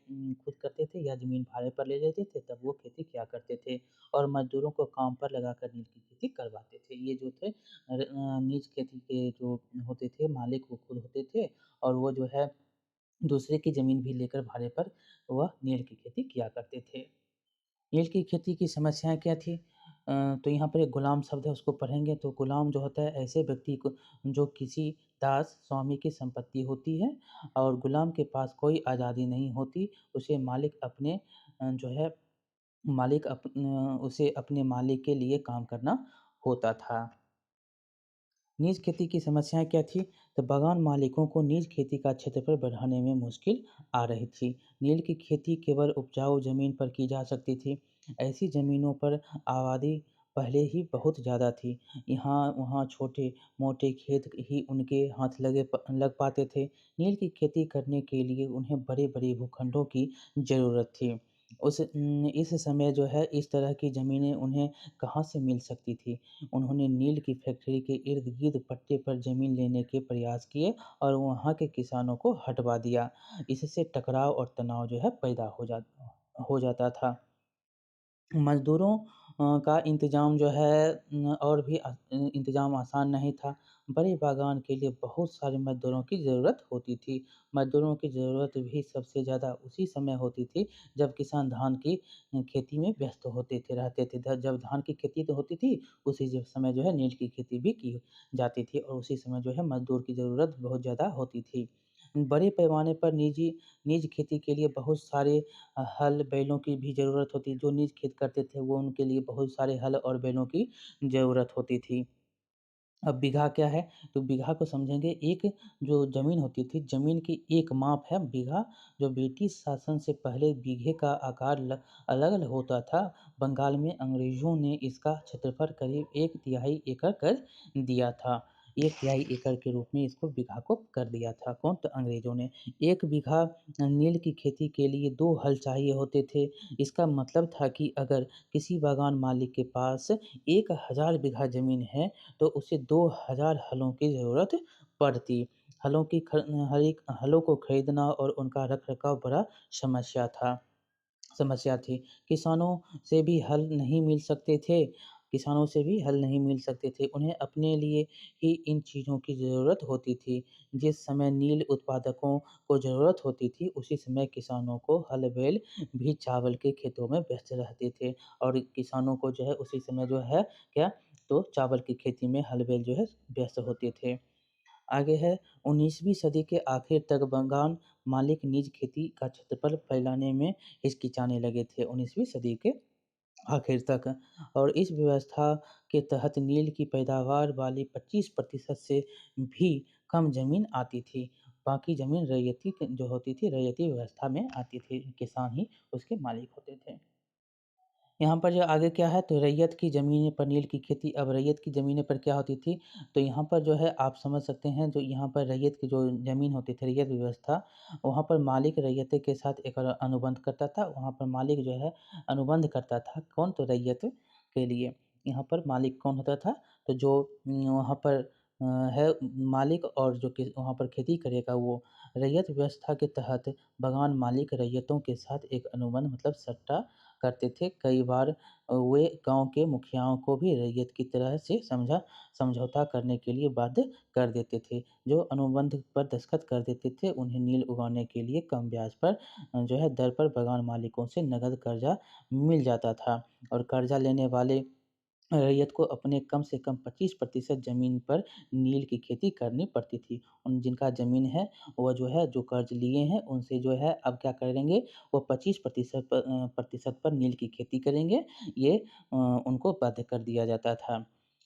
खुद करते थे या ज़मीन भाड़े पर ले लेते थे, तब वो खेती किया करते थे और मज़दूरों को काम पर लगाकर नील की खेती करवाते थे। ये जो थे निज खेती के जो होते थे मालिक वो खुद होते थे और वो जो है दूसरे की ज़मीन भी लेकर भाड़े पर वह नील की खेती किया करते थे। नील की खेती की समस्याएँ क्या थी? तो यहाँ पर एक गुलाम शब्द है उसको पढ़ेंगे तो गुलाम जो होता है ऐसे व्यक्ति को जो किसी दास स्वामी की संपत्ति होती है और गुलाम के पास कोई आज़ादी नहीं होती। उसे मालिक अपने जो है उसे अपने मालिक के लिए काम करना होता था। निज खेती की समस्याएँ क्या थी? तो बागान मालिकों को निज खेती का क्षेत्रफल बढ़ाने में मुश्किल आ रही थी। नील की खेती केवल उपजाऊ ज़मीन पर की जा सकती थी। ऐसी ज़मीनों पर आबादी पहले ही बहुत ज़्यादा थी। यहाँ-वहाँ छोटे-मोटे खेत ही उनके हाथ लग पाते थे। नील की खेती करने के लिए उन्हें बड़े-बड़े भूखंडों की ज़रूरत थी। इस समय जो है इस तरह की ज़मीनें उन्हें कहाँ से मिल सकती थी? उन्होंने नील की फैक्ट्री के इर्द-गिर्द पट्टे पर ज़मीन लेने के प्रयास किए और वहाँ के किसानों को हटवा दिया। इससे टकराव और तनाव जो है पैदा हो जाता था। मज़दूरों का इंतज़ाम जो है और भी इंतज़ाम आसान नहीं था। बड़े बागान के लिए बहुत सारे मज़दूरों की ज़रूरत होती थी। मज़दूरों की ज़रूरत भी सबसे ज़्यादा उसी समय होती थी जब किसान धान की खेती में व्यस्त रहते थे। जब धान की खेती तो होती थी, उसी समय जो है नील की खेती भी की जाती थी और उसी समय जो है मज़दूर की ज़रूरत बहुत ज़्यादा होती थी। बड़े पैमाने पर निज खेती के लिए बहुत सारे हल बैलों की भी ज़रूरत होती, जो निज खेत करते थे वो उनके लिए बहुत सारे हल और बैलों की ज़रूरत होती थी। अब बीघा क्या है? तो बीघा को समझेंगे, एक जो ज़मीन होती थी, ज़मीन की एक माप है बीघा, जो ब्रिटिश शासन से पहले बीघे का आकार अलग-अलग होता था। बंगाल में अंग्रेज़ों ने इसका क्षेत्रफल करीब 1 तिहाई एकड़ कर दिया था। 1 तिहाई एकड़ के रूप में इसको बीघा को कर दिया था। कौन? तो अंग्रेज़ों ने। 1 बीघा नील की खेती के लिए 2 हल चाहिए होते थे। इसका मतलब था कि अगर किसी बागान मालिक के पास 1000 बीघा ज़मीन है, तो उसे 2000 हलों की ज़रूरत पड़ती। हलों को खरीदना और उनका रख-रखाव बड़ा समस्या था समस्या थी। किसानों से भी हल नहीं मिल सकते थे किसानों से भी हल नहीं मिल सकते थे। उन्हें अपने लिए ही इन चीज़ों की ज़रूरत होती थी। जिस समय नील उत्पादकों को ज़रूरत होती थी, उसी समय किसानों को हल-बैल भी चावल के खेतों में व्यस्त रहते थे और किसानों को जो है उसी समय जो है क्या तो चावल की खेती में हल बैल जो है व्यस्त होते थे। आगे है 19वीं सदी के आखिर तक बंगाल मालिक निज खेती का क्षेत्रफल फैलाने में हिचकिचाने लगे थे 19वीं सदी के आखिर तक। और इस व्यवस्था के तहत नील की पैदावार वाली 25% से भी कम ज़मीन आती थी। बाकी ज़मीन रैयती जो होती थी रैयती व्यवस्था में आती थी, किसान ही उसके मालिक होते थे। यहाँ पर जो आगे क्या है तो रैयत की ज़मीनें पर नील की खेती। अब रैयत की ज़मीनें पर क्या होती थी, तो यहाँ पर जो है आप समझ सकते हैं जो यहाँ पर रैयत की जो ज़मीन होती थी, रैयत व्यवस्था, वहाँ पर मालिक रैयत के साथ एक अनुबंध करता था। वहाँ पर मालिक जो है अनुबंध करता था, कौन? तो रैयत के लिए। यहाँ पर मालिक कौन होता था? तो जो वहाँ पर है मालिक और जो कि वहाँ पर खेती करेगा वो। रैयत व्यवस्था के तहत बागान मालिक रैयतों के साथ एक अनुबंध मतलब सट्टा करते थे। कई बार वे गाँव के मुखियाओं को भी रैयत की तरह से समझौता करने के लिए बाध्य कर देते थे। जो अनुबंध पर दस्तखत कर देते थे, उन्हें नील उगाने के लिए कम ब्याज पर जो है दर पर बागान मालिकों से नकद कर्जा मिल जाता था। और कर्जा लेने वाले रैयत को अपने कम से कम 25% ज़मीन पर नील की खेती करनी पड़ती थी। उन जिनका ज़मीन है, वह जो है जो कर्ज़ लिए हैं, उनसे जो है अब क्या करेंगे, वो 25% पर नील की खेती करेंगे। ये उनको बाध्य कर दिया जाता था।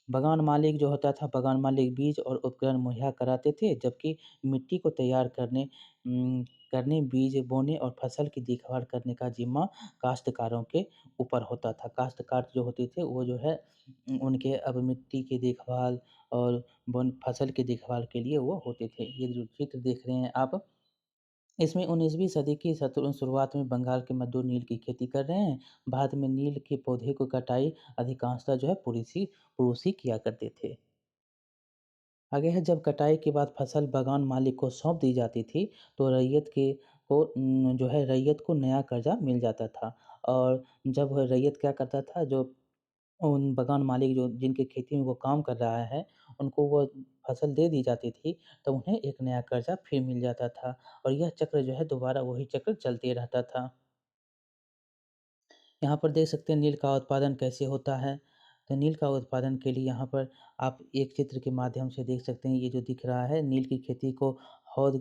बागान मालिक जो होता था, बागान मालिक बीज और उपकरण मुहैया कराते थे, जबकि मिट्टी को तैयार करने, बीज बोने और फसल की देखभाल करने का ज़िम्मा काश्तकारों के ऊपर होता था। काश्तकार जो होते थे, वो जो है उनके अब मिट्टी की देखभाल और फसल की देखभाल के लिए वो होते थे। ये जो चित्र देख रहे हैं आप, इसमें 19वीं सदी की शुरुआत में बंगाल के मज़दूर नील की खेती कर रहे हैं। बाद में नील के पौधे को कटाई अधिकांशतः जो है पुरुष ही किया करते थे। आगे है जब कटाई के बाद फसल बागान मालिक को सौंप दी जाती थी, तो जो है रैयत को नया कर्जा मिल जाता था। और जब वह रैयत क्या करता था, जो उन बागान मालिक जो जिनकी खेती में वो काम कर रहा है, उनको वो फसल दे दी जाती थी, तो उन्हें एक नया कर्जा फिर मिल जाता था। और यह चक्र जो है दोबारा वही चक्र चलते रहता था। यहाँ पर देख सकते हैं नील का उत्पादन कैसे होता है। तो नील का उत्पादन के लिए यहाँ पर आप एक चित्र के माध्यम से देख सकते हैं, ये जो दिख रहा है नील की खेती को हौद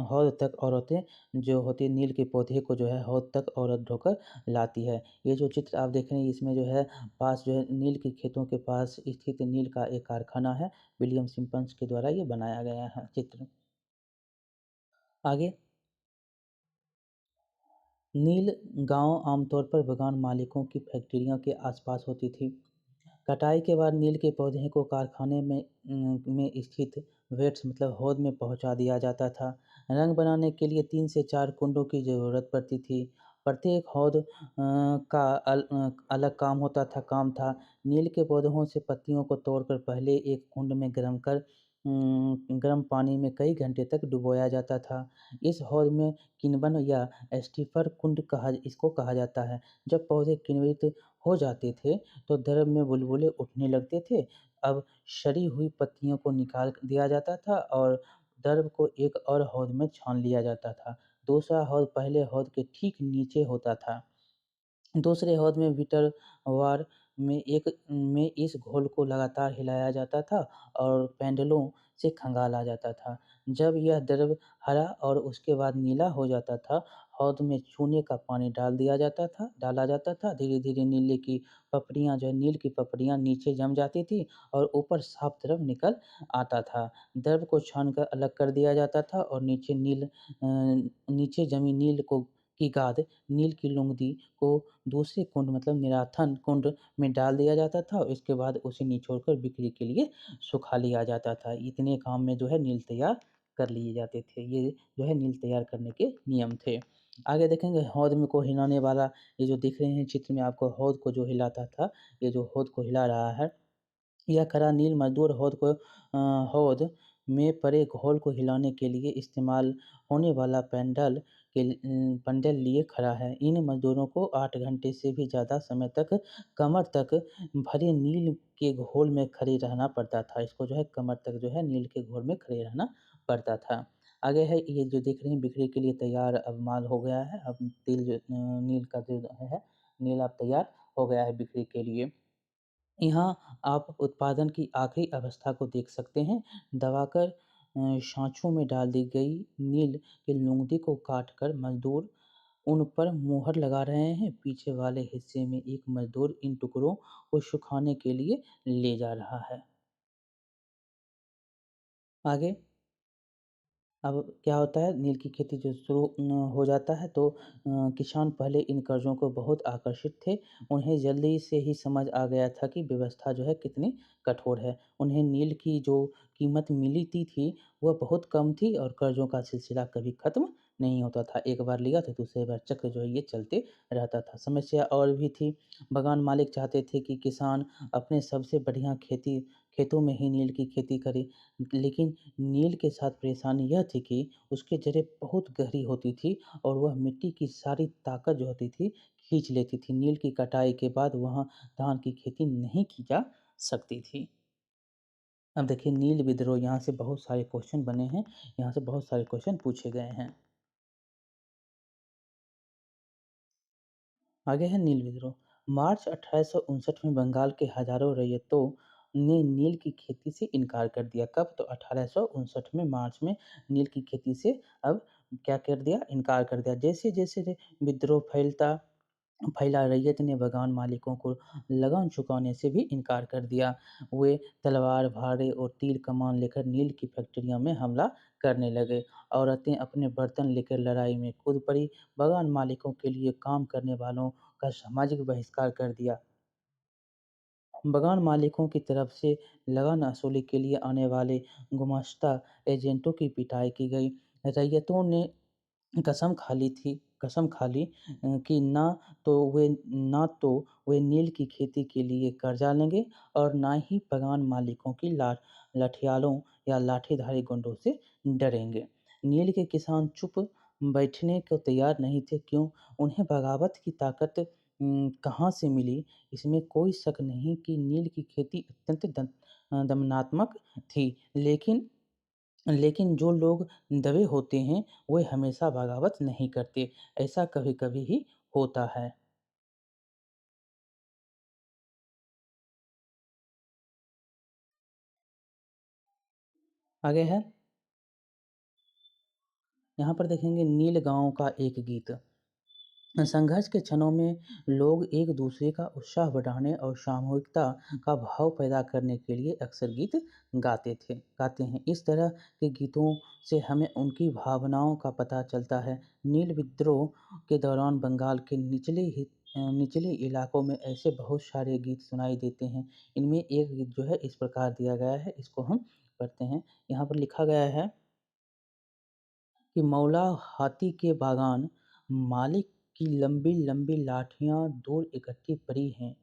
हौद तक औरतें जो होती है नील के पौधे को जो है हौद तक औरत ढोकर लाती है। ये जो चित्र आप देख रहे हैं इसमें जो है पास जो है नील के खेतों के पास स्थित नील का एक कारखाना है। विलियम सिम्पन्स के द्वारा ये बनाया गया है चित्र। आगे नील गाँव आमतौर पर बागान मालिकों की फैक्ट्रियों के आसपास होती थी। कटाई के बाद नील के पौधे को कारखाने में स्थित वेट्स मतलब हौद में पहुंचा दिया जाता था। रंग बनाने के लिए 3 से 4 कुंडों की ज़रूरत पड़ती थी। प्रत्येक हौद का अलग काम था। नील के पौधों से पत्तियों को तोड़कर पहले एक कुंड में गर्म पानी में कई घंटे तक डुबोया जाता था। इस हौद में किण्वन या एस्टिफर कुंड इसको कहा जाता है। जब पौधे किण्वित हो जाते थे, तो द्रव में बुलबुले उठने लगते थे। अब सड़ी हुई पत्तियों को निकाल दिया जाता था और द्रव को एक और हौद में छान लिया जाता था। दूसरा हौद पहले हौद के ठीक नीचे होता था। दूसरे हौद में बीटर वार में इस घोल को लगातार हिलाया जाता था और पेंडलों से खंगाला जाता था। जब यह द्रव हरा और उसके बाद नीला हो जाता था, हौद में चूने का पानी डाला जाता था। धीरे-धीरे नील की पपड़ियाँ नीचे जम जाती थी और ऊपर साफ द्रव निकल आता था। द्रव को छानकर अलग कर दिया जाता था और नीचे जमी नील को की गाद नील की लुगदी को दूसरे कुंड मतलब निराथन कुंड में डाल दिया जाता था और इसके बाद उसे निचोड़कर बिक्री के लिए सुखा लिया जाता था। इतने काम में जो है नील तैयार कर लिए जाते थे। ये जो है नील तैयार करने के नियम थे। आगे देखेंगे हौद में को हिलाने वाला, ये जो दिख रहे हैं चित्र में आपको हौद को जो हिलाता था, ये जो हौद को हिला रहा है, यह खरा नील मजदूर हौद में पड़े घोल को हिलाने के लिए इस्तेमाल होने वाला पंडल लिए खड़ा है। इन मजदूरों को 8 घंटे से भी ज़्यादा समय तक कमर तक भरे नील के घोल में खड़े रहना पड़ता था। इसको जो है कमर तक जो है नील के घोल में खड़े रहना पड़ता था। आगे है ये जो देख रहे हैं बिक्री के लिए तैयार अब माल हो गया है। अब नील का जो है नील अब तैयार हो गया है बिक्री के लिए। यहाँ आप उत्पादन की आखिरी अवस्था को देख सकते हैं। दबाकर साँचों में डाल दी गई नील की लुगदी को काटकर मज़दूर उन पर मुहर लगा रहे हैं। पीछे वाले हिस्से में एक मज़दूर इन टुकड़ों को सुखाने के लिए ले जा रहा है। आगे अब क्या होता है, नील की खेती जो शुरू हो जाता है तो किसान पहले इन कर्ज़ों को बहुत आकर्षित थे। उन्हें जल्दी से ही समझ आ गया था कि व्यवस्था जो है कितनी कठोर है। उन्हें नील की जो कीमत मिलती थी वह बहुत कम थी और कर्ज़ों का सिलसिला कभी ख़त्म नहीं होता था। एक बार लिया तो दूसरे बार चक्र जो है ये चलते रहता था। समस्या और भी थी, बागान मालिक चाहते थे कि किसान अपने सबसे बढ़िया खेतों में ही नील की खेती करे। लेकिन नील के साथ परेशानी यह थी कि उसकी जड़ें बहुत गहरी होती थी और वह मिट्टी की सारी ताकत जो होती थी खींच लेती थी। नील की कटाई के बाद वहाँ धान की खेती नहीं की जा सकती थी। अब देखिए नील विद्रोह, यहाँ से बहुत सारे क्वेश्चन बने हैं, यहाँ से बहुत सारे क्वेश्चन पूछे गए हैं। आगे है नील विद्रोह। मार्च 1859 में बंगाल के हजारों रैयतों ने नील की खेती से इनकार कर दिया। कब? तो 1859 में मार्च में नील की खेती से अब क्या कर दिया? इनकार कर दिया। जैसे-जैसे विद्रोह फैला, रैयत ने बागान मालिकों को लगान चुकाने से भी इनकार कर दिया। वे तलवार, भाले और तीर कमान लेकर नील की फैक्ट्रियों में हमला करने लगे। औरतें अपने बर्तन लेकर लड़ाई में कूद पड़ी। बागान मालिकों के लिए काम करने वालों का सामाजिक बहिष्कार कर दिया। बागान मालिकों की तरफ से लगान वसूली के लिए आने वाले गुमाश्ता एजेंटों की पिटाई की गई। रैयतों ने कसम खा ली कि ना तो वे नील की खेती के लिए कर्जा लेंगे और ना ही बागान मालिकों की लाठियालों या लाठीधारी गुंडों से डरेंगे। नील के किसान चुप बैठने को तैयार नहीं थे। क्यों? उन्हें बगावत की ताकत कहाँ से मिली? इसमें कोई शक नहीं कि नील की खेती अत्यंत दमनात्मक थी। लेकिन जो लोग दबे होते हैं, वे हमेशा बगावत नहीं करते। ऐसा कभी-कभी ही होता है। आगे है, यहाँ पर देखेंगे नील गाँव का एक गीत। संघर्ष के क्षणों में लोग एक दूसरे का उत्साह बढ़ाने और सामूहिकता का भाव पैदा करने के लिए अक्सर गीत गाते हैं। इस तरह के गीतों से हमें उनकी भावनाओं का पता चलता है। नील विद्रोह के दौरान बंगाल के निचले इलाकों में ऐसे बहुत सारे गीत सुनाई देते हैं। इनमें एक गीत जो है इस प्रकार दिया गया है, इसको हम पढ़ते हैं। यहाँ पर लिखा गया है कि मौला हाथी के बागान मालिक की लंबी लंबी लाठियां दूर इकट्ठी पड़ी हैं।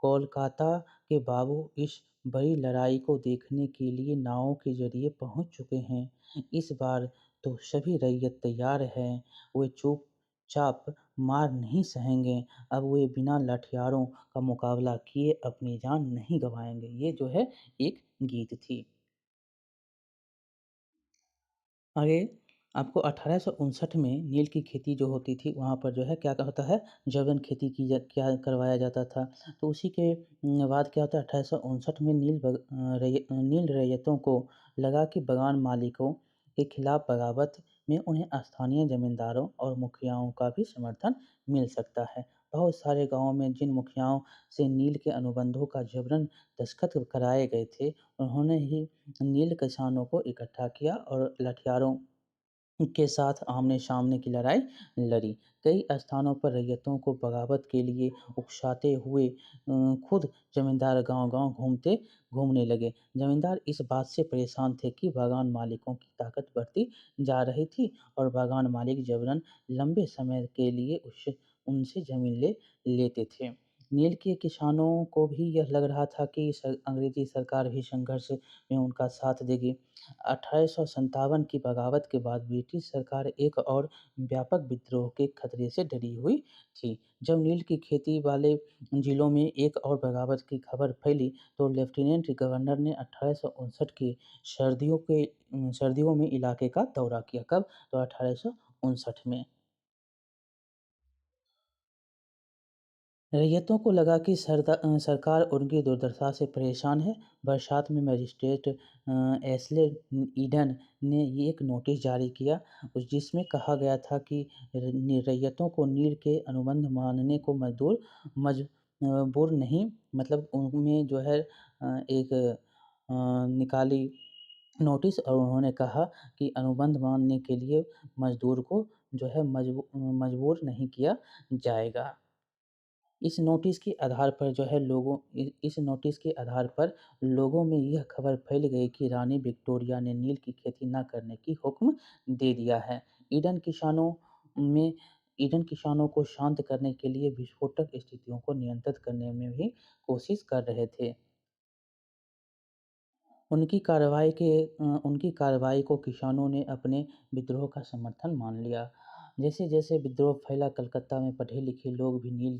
कोलकाता के बाबू इस बड़ी लड़ाई को देखने के लिए नावों के जरिए पहुंच चुके हैं। इस बार तो सभी रैयत तैयार हैं। वे चुपचाप मार नहीं सहेंगे। अब वे बिना लाठियारों का मुकाबला किए अपनी जान नहीं गंवाएंगे। ये जो है एक गीत थी। आगे आपको 1859 में नील की खेती जो होती थी, वहाँ पर जो है क्या होता है, जबरन खेती की जा क्या करवाया जाता था। तो उसी के बाद क्या होता है, 1859 में नील रैयतों को लगा कि बागान मालिकों के खिलाफ बगावत में उन्हें स्थानीय जमींदारों और मुखियाओं का भी समर्थन मिल सकता है। बहुत सारे गाँवों में जिन मुखियाओं से नील के अनुबंधों का जबरन दस्तखत कराए गए थे, उन्होंने ही नील किसानों को इकट्ठा किया और लाठियारों के साथ आमने-सामने की लड़ाई लड़ी। कई स्थानों पर रैयतों को बगावत के लिए उकसाते हुए खुद जमींदार गाँव-गाँव घूमने लगे। जमींदार इस बात से परेशान थे कि बागान मालिकों की ताकत बढ़ती जा रही थी और बागान मालिक जबरन लंबे समय के लिए उससे उनसे ज़मीन ले लेते थे। नील के किसानों को भी यह लग रहा था कि अंग्रेज़ी सरकार भी संघर्ष में उनका साथ देगी। 1857 की बगावत के बाद ब्रिटिश सरकार एक और व्यापक विद्रोह के खतरे से डरी हुई थी। जब नील की खेती वाले जिलों में एक और बगावत की खबर फैली, तो लेफ्टिनेंट गवर्नर ने 1859 की सर्दियों में इलाके का दौरा किया। कब? तो 1859 में। रैयतों को लगा कि सरकार उनकी दुर्दशा से परेशान है। बरसात में मजिस्ट्रेट एस्ले ईडन ने ये एक नोटिस जारी किया, जिसमें कहा गया था कि रैयतों को नील के अनुबंध मानने को मजबूर नहीं, मतलब उनमें जो है एक निकाली नोटिस, और उन्होंने कहा कि अनुबंध मानने के लिए मजदूर को जो है मजबूर नहीं किया जाएगा। इस नोटिस के आधार पर जो है इस नोटिस के आधार पर लोगों में यह खबर फैल गई कि रानी विक्टोरिया ने नील की खेती न करने की हुक्म दे दिया है। ईडन किसानों में ईडन किसानों को शांत करने के लिए विस्फोटक स्थितियों को नियंत्रित करने में भी कोशिश कर रहे थे। उनकी कार्रवाई को किसानों ने अपने विद्रोह का समर्थन मान लिया। जैसे-जैसे विद्रोह फैला, कलकत्ता में पढ़े-लिखे लोग भी नील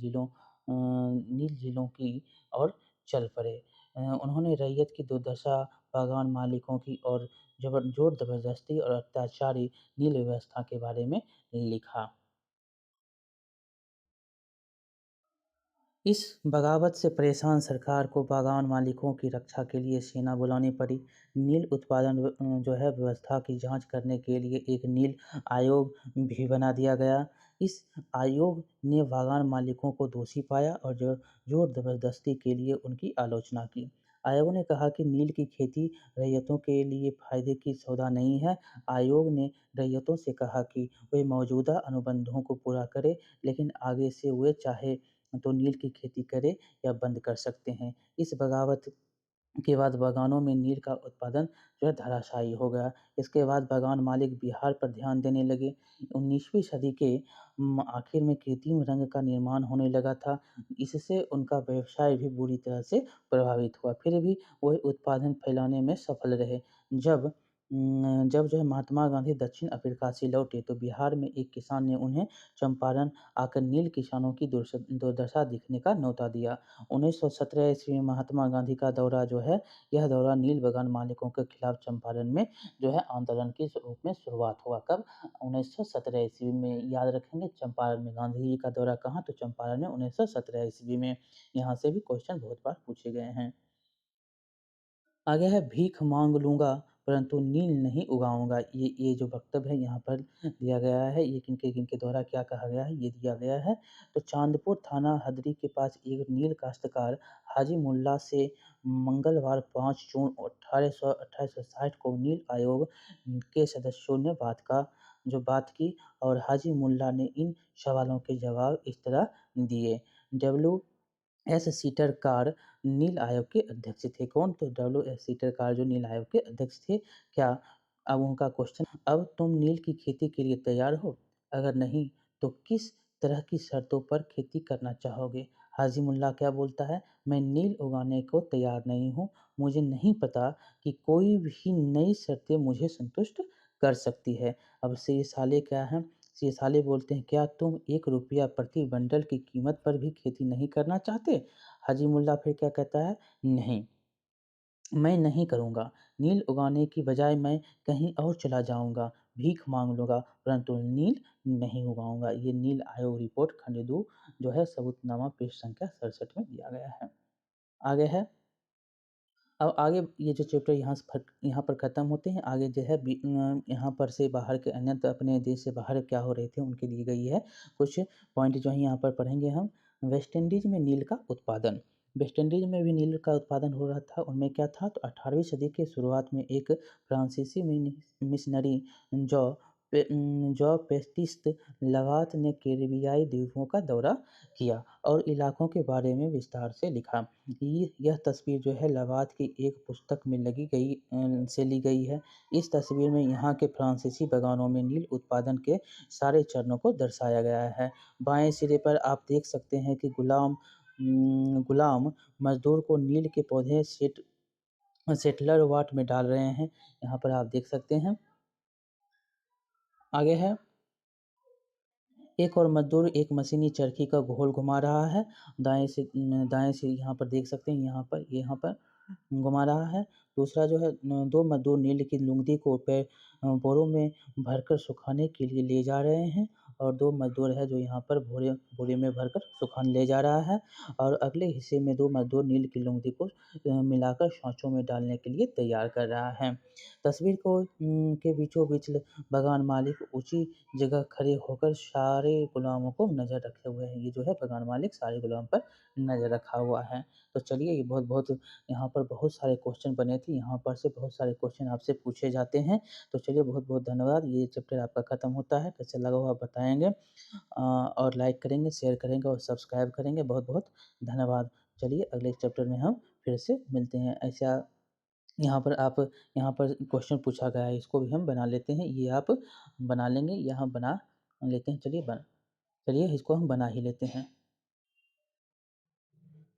झीलों की ओर चल पड़े। उन्होंने रैयत की दुर्दशा, बागान मालिकों की और ज़ोर-ज़बरदस्ती और अत्याचारी नील व्यवस्था के बारे में लिखा। इस बगावत से परेशान सरकार को बागान मालिकों की रक्षा के लिए सेना बुलानी पड़ी। नील उत्पादन जो है व्यवस्था की जांच करने के लिए एक नील आयोग भी बना दिया गया। इस आयोग ने बागान मालिकों को दोषी पाया और जो जोर जबरदस्ती के लिए उनकी आलोचना की। आयोग ने कहा कि नील की खेती रैयतों के लिए फायदे की सौदा नहीं है। आयोग ने रैयतों से कहा कि वे मौजूदा अनुबंधों को पूरा करें, लेकिन आगे से वे चाहे तो नील की खेती करें या बंद कर सकते हैं। इस बगावत के बाद बागानों में नील का उत्पादन जो है धराशायी हो गया। इसके बाद बागान मालिक बिहार पर ध्यान देने लगे। 19वीं सदी के आखिर में कृत्रिम रंग का निर्माण होने लगा था। इससे उनका व्यवसाय भी बुरी तरह से प्रभावित हुआ। फिर भी वह उत्पादन फैलाने में सफल रहे। जब जो है महात्मा गांधी दक्षिण अफ्रीका से लौटे, तो बिहार में एक किसान ने उन्हें चंपारण आकर नील किसानों की दुर्दशा देखने का न्योता दिया। 1917 ईस्वी में महात्मा गांधी का दौरा जो है, यह दौरा नील बागान मालिकों के खिलाफ चंपारण में जो है आंदोलन के रूप में शुरुआत हुआ। कब? 1917 ईस्वी में। याद रखेंगे चंपारण में गांधी जी का दौरा कहाँ? तो चंपारण में 1917 ईस्वी में। यहाँ से भी क्वेश्चन बहुत बार पूछे गए हैं। आगे है भीख मांग लूँगा परंतु नील नहीं उगाऊँगा। ये जो वक्तव्य है यहाँ पर दिया गया है, ये किनके द्वारा क्या कहा गया है, ये दिया गया है। तो चांदपुर थाना हदरी के पास एक नील काश्तकार हाजी मुल्ला से मंगलवार 5 जून 1860 को नील आयोग के सदस्यों ने बात की, और हाजी मुल्ला ने इन सवालों के जवाब इस तरह दिए। डब्ल्यू एस सीटरकार नील आयोग के अध्यक्ष थे। कौन? तो डब्ल्यू एस सीटरकार जो नील आयोग के अध्यक्ष थे। क्या? अब उनका क्वेश्चन, अब तुम नील की खेती के लिए तैयार हो? अगर नहीं, तो किस तरह की शर्तों पर खेती करना चाहोगे? हाजी मुल्ला क्या बोलता है? मैं नील उगाने को तैयार नहीं हूँ। मुझे नहीं पता कि कोई भी नई शर्तें मुझे संतुष्ट कर सकती है। अब शेरसाले क्या है? शेरसाले बोलते हैं, क्या तुम 1 रुपया प्रति बंडल की कीमत पर भी खेती नहीं करना चाहते? हाजी मुल्ला फिर क्या कहता है? नहीं, मैं नहीं करूँगा। नील उगाने की बजाय मैं कहीं और चला जाऊँगा, भीख माँग लूँगा, परंतु नील नहीं उगाऊँगा। ये नील आयोग रिपोर्ट खंड 2 जो है सबूतनामा पृष्ठ संख्या 67 में दिया गया है। आगे है, अब आगे ये जो चैप्टर यहाँ पर ख़त्म होते हैं। आगे जो है यहाँ पर से बाहर के अन्यत्र अपने देश से बाहर क्या हो रहे थे उनकी दी गई है। कुछ पॉइंट जो हैं यहाँ पर पढ़ेंगे हम। वेस्ट इंडीज़ में नील का उत्पादन। वेस्ट इंडीज़ में भी नील का उत्पादन हो रहा था। उनमें क्या था? तो 18वीं सदी के शुरुआत में एक फ्रांसीसी मिशनरी जॉ जॉ बेप्टिस्ट लवात ने कैरिबियाई द्वीपों का दौरा किया और इलाकों के बारे में विस्तार से लिखा। यह तस्वीर जो है लवात की एक पुस्तक में से ली गई है। इस तस्वीर में यहाँ के फ्रांसीसी बागानों में नील उत्पादन के सारे चरणों को दर्शाया गया है। बाएं सिरे पर आप देख सकते हैं कि गुलाम मजदूर को नील के पौधे सेटलर वाट में डाल रहे हैं। यहाँ पर आप देख सकते हैं। आगे है, एक और मजदूर एक मशीनी चरखी का घोल घुमा रहा है। दाएं से यहाँ पर देख सकते हैं, यहाँ पर घुमा रहा है। दूसरा जो है, 2 मजदूर नील की लुगदी को बोरों में भरकर सुखाने के लिए ले जा रहे हैं, और 2 मज़दूर है जो यहाँ पर बोरे में भरकर सुखाने ले जा रहा है और अगले हिस्से में 2 मज़दूर नील की लुंगी को मिलाकर सांचों में डालने के लिए तैयार कर रहा है। तस्वीर के बीचों-बीच बगान मालिक ऊँची जगह खड़े होकर सारे गुलामों को नज़र रखे हुए हैं। ये जो है बगान मालिक सारे गुलाम पर नज़र रखा हुआ है। तो चलिए ये बहुत-बहुत यहाँ पर बहुत सारे क्वेश्चन बने थे, यहाँ पर से बहुत सारे क्वेश्चन आपसे पूछे जाते हैं। तो चलिए बहुत-बहुत धन्यवाद। ये चैप्टर आपका खत्म होता है, कैसा लगा हो आप बताएँगे और लाइक करेंगे, शेयर करेंगे और सब्सक्राइब करेंगे। बहुत-बहुत धन्यवाद। चलिए अगले चैप्टर में हम फिर से मिलते हैं। ऐसा यहाँ पर आप यहाँ पर क्वेश्चन पूछा गया है, इसको भी हम बना लेते हैं। ये आप बना लेंगे, यहाँ बना लेते हैं। चलिए इसको हम बना ही लेते हैं।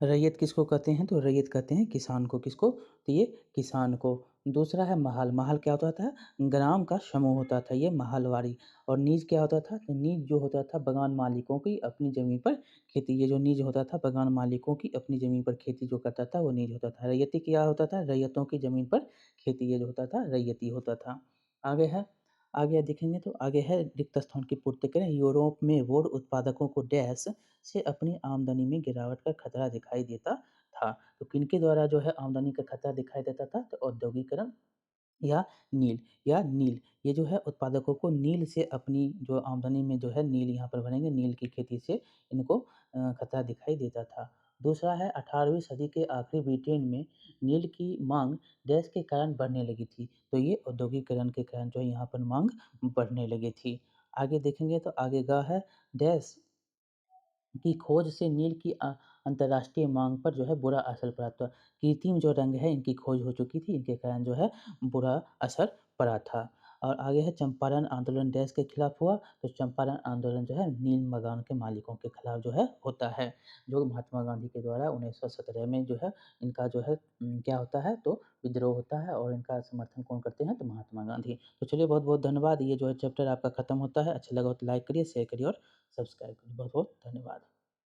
रैयत किसको कहते हैं? तो रैयत कहते हैं किसान को, किसको? तो ये किसान को। दूसरा है महाल, महाल क्या होता था? ग्राम का समूह होता था, ये महालवाड़ी। और नीज क्या होता था? तो नीज जो होता था बगान मालिकों की अपनी ज़मीन पर खेती, ये जो नीज होता था बगान मालिकों की अपनी ज़मीन पर खेती जो करता था वो नीज होता था। रैयती क्या होता था? रैयतों की ज़मीन पर खेती, ये जो होता था रैयती होता था। आगे है आगे देखेंगे तो आगे है रिक्त स्थान की पूर्ति करें। यूरोप में वुड उत्पादकों को डैश से अपनी आमदनी में गिरावट का खतरा दिखाई देता था। तो किनके द्वारा जो है आमदनी का खतरा दिखाई देता था? तो औद्योगिकरण या नील ये जो है उत्पादकों को नील से अपनी जो आमदनी में जो है नील यहाँ पर बनेंगे, नील की खेती से इनको खतरा दिखाई देता था। दूसरा है 18वीं सदी के आखिरी ब्रिटेन में नील की मांग डैश के कारण बढ़ने लगी थी। तो ये औद्योगिकरण के कारण जो है यहाँ पर मांग बढ़ने लगी थी। आगे देखेंगे तो आगे गा है डैश की खोज से नील की अंतर्राष्ट्रीय मांग पर जो है बुरा असर पड़ा था। कृत्रिम जो रंग है इनकी खोज हो चुकी थी, इनके कारण जो है बुरा असर पड़ा था। और आगे है चंपारण आंदोलन डैश के खिलाफ हुआ, तो चंपारण आंदोलन जो है नील बगान के मालिकों के खिलाफ जो है होता है, जो महात्मा गांधी के द्वारा 1917 में जो है इनका जो है क्या होता है तो विद्रोह होता है और इनका समर्थन कौन करते हैं तो महात्मा गांधी। तो चलिए बहुत-बहुत धन्यवाद। ये जो है चैप्टर आपका खत्म होता है। अच्छा लगा हो तो लाइक करिए, शेयर करिए और सब्सक्राइब करिए। बहुत-बहुत धन्यवाद।